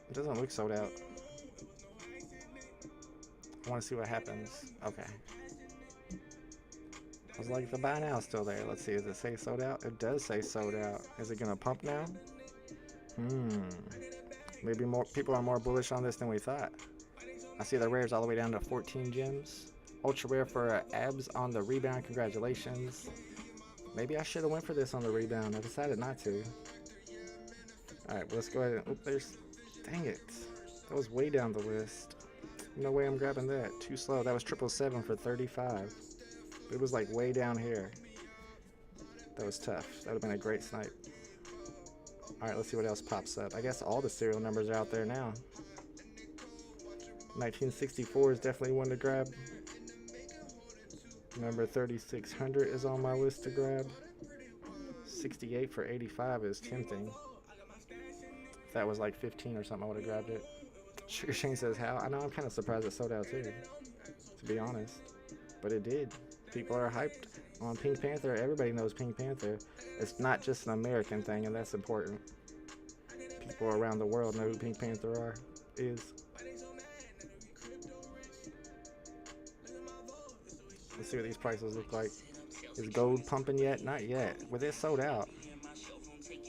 It doesn't look sold out. I want to see what happens. Okay. I was like, the buy now is still there. Let's see. Does it say sold out? It does say sold out. Is it going to pump now? Maybe more people are more bullish on this than we thought. I see the rares all the way down to 14 gems. Ultra rare for Abs on the rebound. Congratulations. Maybe I should have went for this on the rebound. I decided not to. Alright, let's go ahead and... Oh, there's... Dang it. That was way down the list. No way I'm grabbing that. Too slow. That was 777 for 35. It was like way down here. That was tough. That would have been a great snipe. Alright, let's see what else pops up. I guess all the serial numbers are out there now. 1964 is definitely one to grab. Number 3600 is on my list to grab. 68 for 85 is tempting. If that was like 15 or something, I would have grabbed it. Sugar Shane says how? I know, I'm kind of surprised it sold out too, to be honest. But it did. People are hyped on Pink Panther. Everybody knows Pink Panther. It's not just an American thing, and that's important. People around the world know who Pink Panther is. Let's see what these prices look like. Is gold pumping yet? Not yet. With it sold out,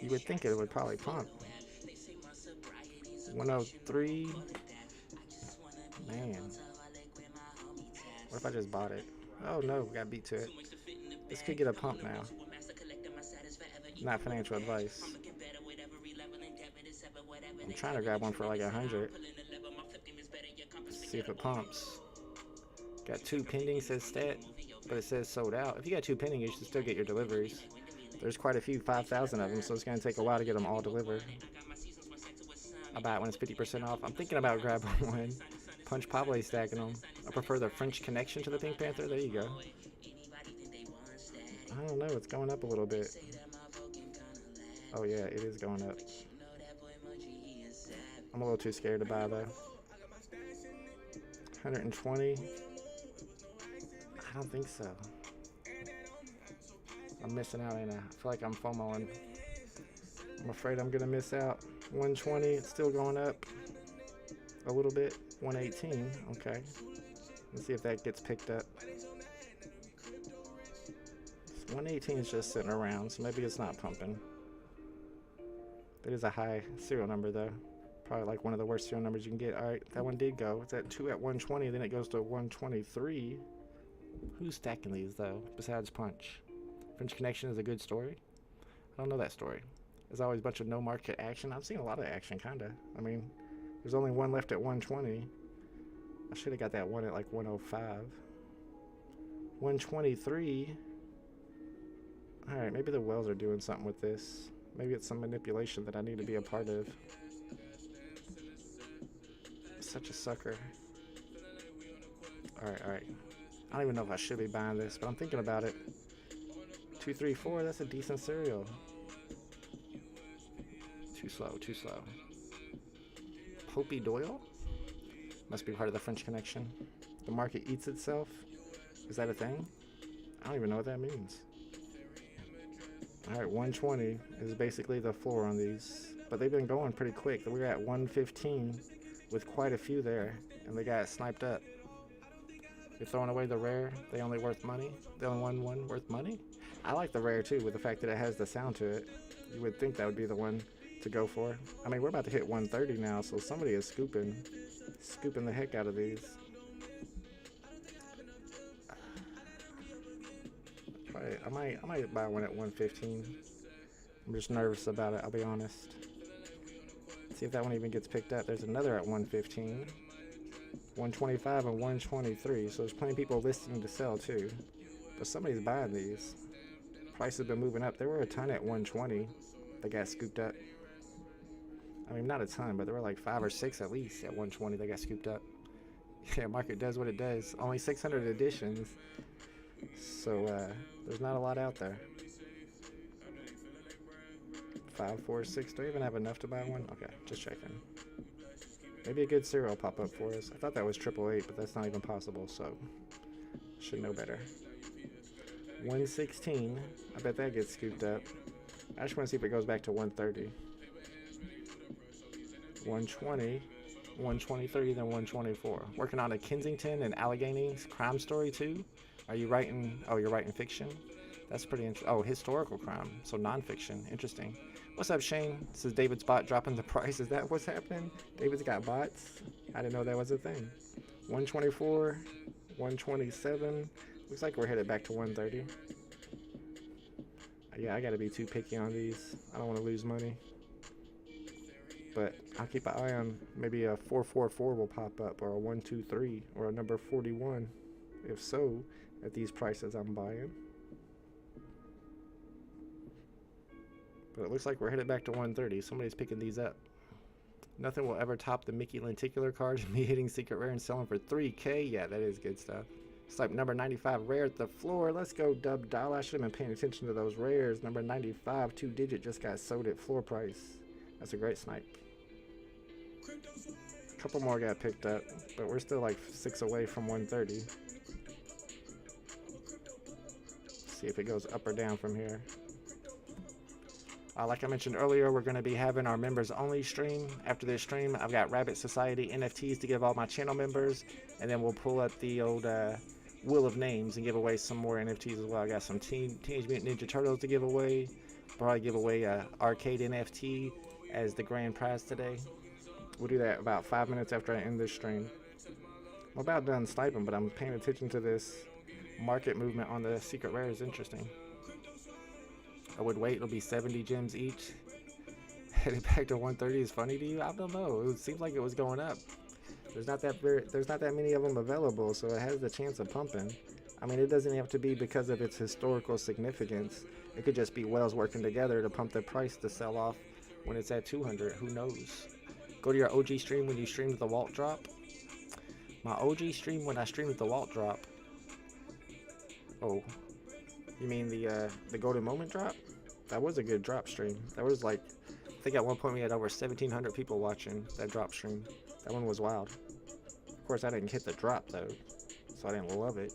you would think it would probably pump. 103. Man. What if I just bought it? Oh no, we got beat to it. This could get a pump now. Not financial advice. I'm trying to grab one for like 100. See if it pumps. Got 2 pending, says stat, but it says sold out. If you got 2 pending, you should still get your deliveries. There's quite a few, 5,000 of them, so it's going to take a while to get them all delivered. I'll buy it when it's 50% off. I'm thinking about grabbing one. Punch Pablo stacking them. I prefer the French Connection to the Pink Panther. There you go. I don't know. It's going up a little bit. Oh yeah, it is going up. I'm a little too scared to buy though. 120. I don't think so. I'm missing out, ain't I? I feel like I'm FOMOing. I'm afraid I'm gonna miss out. 120, it's still going up a little bit. 118, okay. Let's see if that gets picked up. 118 is just sitting around, so maybe it's not pumping. It is a high serial number though. Probably like one of the worst serial numbers you can get. Alright, that one did go. It's at 2 at 120, then it goes to 123. Who's stacking these though, besides Punch? French Connection is a good story. I don't know that story. There's always a bunch of no market action. I've seen a lot of action, kinda. I mean, there's only one left at 120. I should have got that one at like 105. 123. Alright, maybe the Wells are doing something with this. Maybe it's some manipulation that I need to be a part of. Such a sucker. Alright, alright. I don't even know if I should be buying this, but I'm thinking about it. 2, 3, 4, that's a decent cereal. Too slow, too slow. Popey Doyle? Must be part of the French Connection. The market eats itself? Is that a thing? I don't even know what that means. Alright, 120 is basically the floor on these. But they've been going pretty quick. We're at 115 with quite a few there. And they got sniped up. You're throwing away the rare. They only worth money. The only one worth money? I like the rare too, with the fact that it has the sound to it. You would think that would be the one to go for. I mean, we're about to hit 130 now, so somebody is scooping the heck out of these. I might buy one at 115. I'm just nervous about it, I'll be honest. See if that one even gets picked up. There's another at 115, 125, and 123. So there's plenty of people listing to sell too. But somebody's buying these. Price has been moving up. There were a ton at 120 that got scooped up. I mean, not a ton, but there were like 5 or 6 at least at 120 that got scooped up. Yeah, market does what it does. Only 600 editions. So there's not a lot out there. 5, 4, 6. Do I even have enough to buy one? Okay, just checking. Maybe a good cereal will pop up for us. I thought that was 888, but that's not even possible, so should know better. 116. I bet that gets scooped up. I just want to see if it goes back to 130. 120, 123, then 124. Working on a Kensington and Allegheny crime story too. Are you writing? Oh, you're writing fiction. That's pretty interesting. Oh, historical crime, so nonfiction. Interesting. What's up, Shane? This is David's bot dropping the price. Is that what's happening? David's got bots. I didn't know that was a thing. 124, 127. Looks like we're headed back to 130. Yeah, I gotta be too picky on these. I don't want to lose money. But I'll keep an eye on maybe a 444 will pop up, or a 123, or a number 41. If so, at these prices I'm buying. But it looks like we're headed back to 130. Somebody's picking these up. Nothing will ever top the Mickey Lenticular card. Me hitting secret rare and selling for 3K. Yeah, that is good stuff. Snipe number 95 rare at the floor. Let's go, Dub Dollar. I should have been paying attention to those rares. Number 95 2-digit just got sold at floor price. That's a great snipe. A couple more got picked up, but we're still like 6 away from 130. See if it goes up or down from here. Like I mentioned earlier, we're going to be having our members only stream. After this stream, I've got Rabbit Society NFTs to give all my channel members, and then we'll pull up the old Wheel of Names and give away some more NFTs as well. I got some Teenage Mutant Ninja Turtles to give away. Probably give away Arcade NFT as the grand prize today. We'll do that about 5 minutes after I end this stream. I'm about done sniping, but I'm paying attention to this market movement on the secret rare. Is interesting. I would wait. It'll be 70 gems each. Heading back to 130 is funny to you? I don't know. It seems like it was going up. There's not that many of them available, so it has the chance of pumping. I mean, it doesn't have to be because of its historical significance. It could just be whales working together to pump the price to sell off when it's at 200. Who knows? Go to your OG stream when you streamed the Walt drop. My OG stream when I streamed the Walt drop. Oh, you mean the Golden Moment drop? That was a good drop stream. That was like, I think at one point we had over 1,700 people watching that drop stream. That one was wild. Of course, I didn't hit the drop though, so I didn't love it.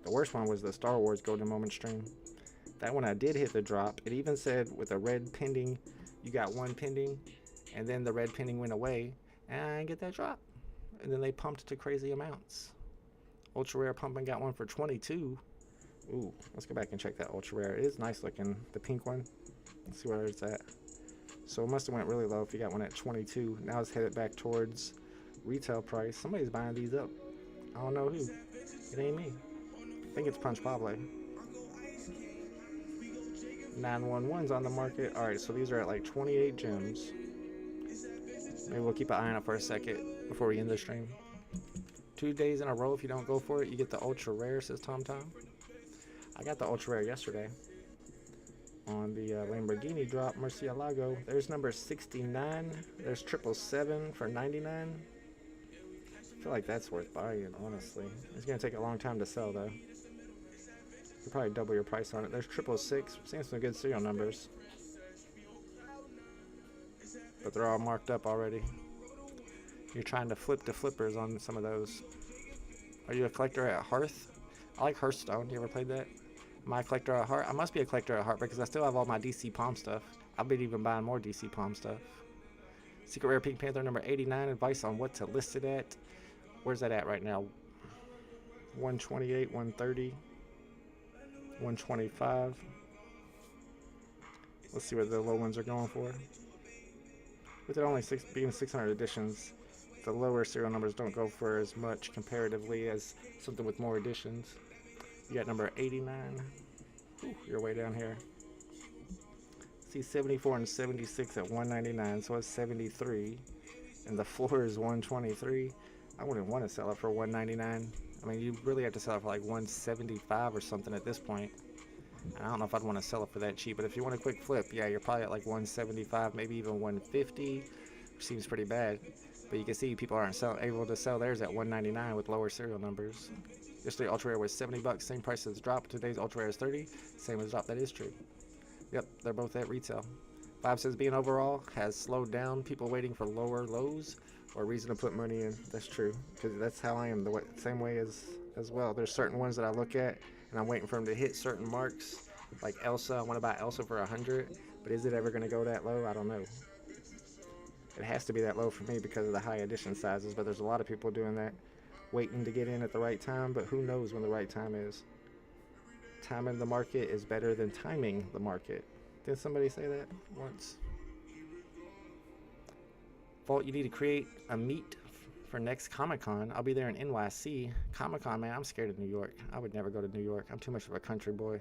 The worst one was the Star Wars Golden Moment stream. That one I did hit the drop. It even said with a red pending, you got one pending, and then the red pending went away, and I didn't get that drop. And then they pumped to crazy amounts. Ultra rare pumping got one for 22. Ooh, let's go back and check that ultra rare. It is nice looking, the pink one. Let's see where it's at. So it must have went really low if you got one at 22. Now it's headed back towards retail price. Somebody's buying these up. I don't know who. It ain't me. I think it's Punch Pablo. 911's on the market. Alright, so these are at like 28 gems. Maybe we'll keep an eye on it for a second before we end the stream. 2 days in a row, if you don't go for it, you get the ultra rare, says Tom Tom. I got the ultra rare yesterday. on the Lamborghini drop, Murcielago. There's number 69. There's 777 for 99. I feel like that's worth buying, honestly. It's going to take a long time to sell, though. You'll probably double your price on it. There's 666. Seeing some good serial numbers. But they're all marked up already. You're trying to flip the flippers on some of those. Are you a collector at Hearth? I like Hearthstone. You ever played that? Am I a collector at heart? I must be a collector at heart because I still have all my DC Palm stuff. I've been even buying more DC Palm stuff. Secret Rare Pink Panther number 89. Advice on what to list it at. Where's that at right now? 128, 130, 125. Let's see what the low ones are going for. With it only being 600 editions, the lower serial numbers don't go for as much comparatively as something with more editions. You got number 89. Ooh, you're way down here. See 74 and 76 at 199, so it's 73. And the floor is 123. I wouldn't want to sell it for 199. I mean, you really have to sell it for like 175 or something at this point. And I don't know if I'd want to sell it for that cheap, but if you want a quick flip, yeah, you're probably at like 175, maybe even 150, which seems pretty bad. But you can see people aren't able to sell theirs at 199 with lower serial numbers. Yesterday ultra rare was 70 bucks, same price as drop. Today's ultra rare is 30, same as drop. That is true. Yep, they're both at retail. Vibe says being overall has slowed down people waiting for lower lows or reason to put money in. That's true, because that's how I am, the same way as well. There's certain ones that I look at and I'm waiting for them to hit certain marks. Like Elsa, I want to buy Elsa for 100, but is it ever going to go that low? I don't know. It has to be that low for me because of the high edition sizes, but there's a lot of people doing that, waiting to get in at the right time, but who knows when the right time is. Timing the market is better than timing the market. Did somebody say that once? Vault, you need to create a meet for next Comic-Con. I'll be there in NYC. Comic-Con, man, I'm scared of New York. I would never go to New York. I'm too much of a country boy.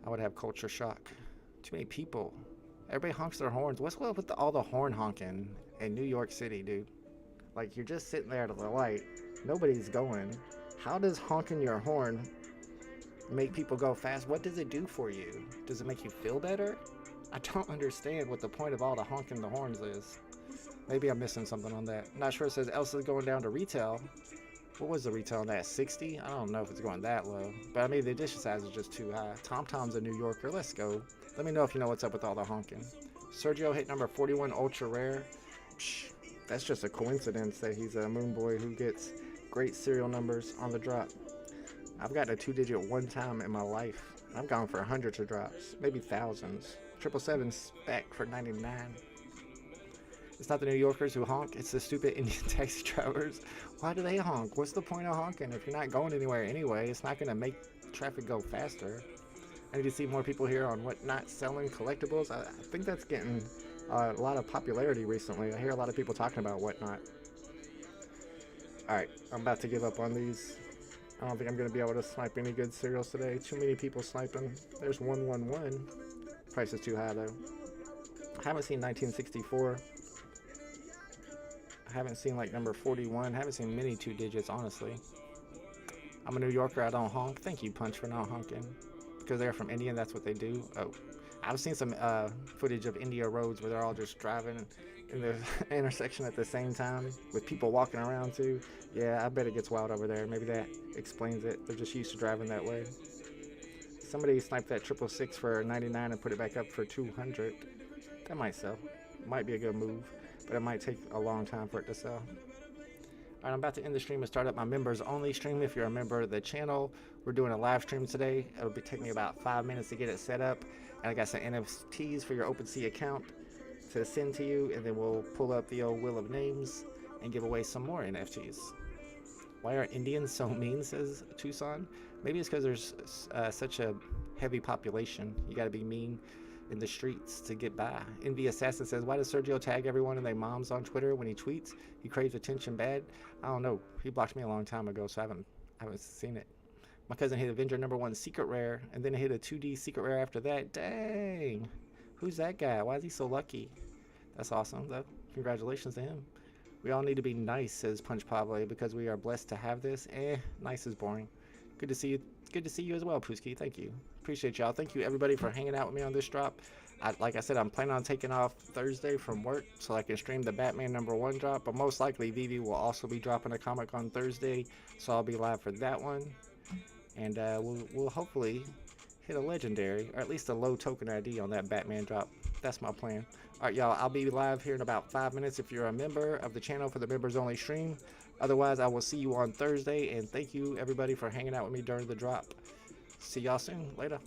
I would have culture shock. Too many people. Everybody honks their horns. What's up with all the horn honking in New York City, dude? Like, you're just sitting there at the light. Nobody's going. How does honking your horn make people go fast? What does it do for you? Does it make you feel better? I don't understand what the point of all the honking the horns is. Maybe I'm missing something on that. Not sure. It says Elsa's going down to retail. What was the retail on that? 60? I don't know if it's going that low. But I mean, the edition size is just too high. TomTom's a New Yorker. Let's go. Let me know if you know what's up with all the honking. Sergio hit number 41 ultra rare. Psh, that's just a coincidence that he's a moon boy who gets great serial numbers on the drop. I've gotten a 2-digit one time in my life. I've gone for hundreds of drops, maybe thousands. 777's back for 99. It's not the New Yorkers who honk, it's the stupid Indian taxi drivers. Why do they honk? What's the point of honking? If you're not going anywhere anyway, it's not going to make traffic go faster. I need to see more people here on Whatnot selling collectibles. I think that's getting a lot of popularity recently. I hear a lot of people talking about Whatnot. Alright, I'm about to give up on these. I don't think I'm going to be able to snipe any good serials today. Too many people sniping. There's 111. Price is too high though. I haven't seen 1964. I haven't seen like number 41. I haven't seen many 2 digits, honestly. I'm a New Yorker. I don't honk. Thank you, Punch, for not honking. Because they're from India and that's what they do. Oh, I've seen some footage of India roads where they're all just driving in the intersection at the same time with people walking around too. Yeah, I bet it gets wild over there. Maybe that explains it. They're just used to driving that way. Somebody sniped that 666 for 99 and put it back up for 200. That might sell. Might be a good move, but it might take a long time for it to sell. Alright, I'm about to end the stream and start up my members only stream. If you're a member of the channel, we're doing a live stream today. It'll take me about 5 minutes to get it set up. And I got some NFTs for your OpenSea account to send to you, and then we'll pull up the old wheel of names and give away some more NFTs. Why are Indians so mean, says Tucson? Maybe it's because there's such a heavy population. You gotta be mean in the streets to get by. Envy Assassin says, why does Sergio tag everyone and their moms on Twitter when he tweets? He craves attention bad. I don't know. He blocked me a long time ago, so I haven't seen it. My cousin hit Avenger #1 secret rare, and then hit a 2D secret rare after that. Dang. Who's that guy? Why is he so lucky? That's awesome, though. Congratulations to him. We all need to be nice, says Punch Pablo, because we are blessed to have this. Nice is boring. Good to see you. Good to see you as well, Pooski. Thank you. appreciate y'all. Thank you everybody for hanging out with me on this drop. Like I said, I'm planning on taking off Thursday from work so I can stream the Batman #1 drop, but most likely VeVe will also be dropping a comic on Thursday, so I'll be live for that one. And we'll hopefully hit a legendary, or at least a low token ID on that Batman drop. That's my plan. Alright y'all, I'll be live here in about 5 minutes if you're a member of the channel for the members only stream. Otherwise, I will see you on Thursday, and thank you everybody for hanging out with me during the drop. See y'all soon. Later.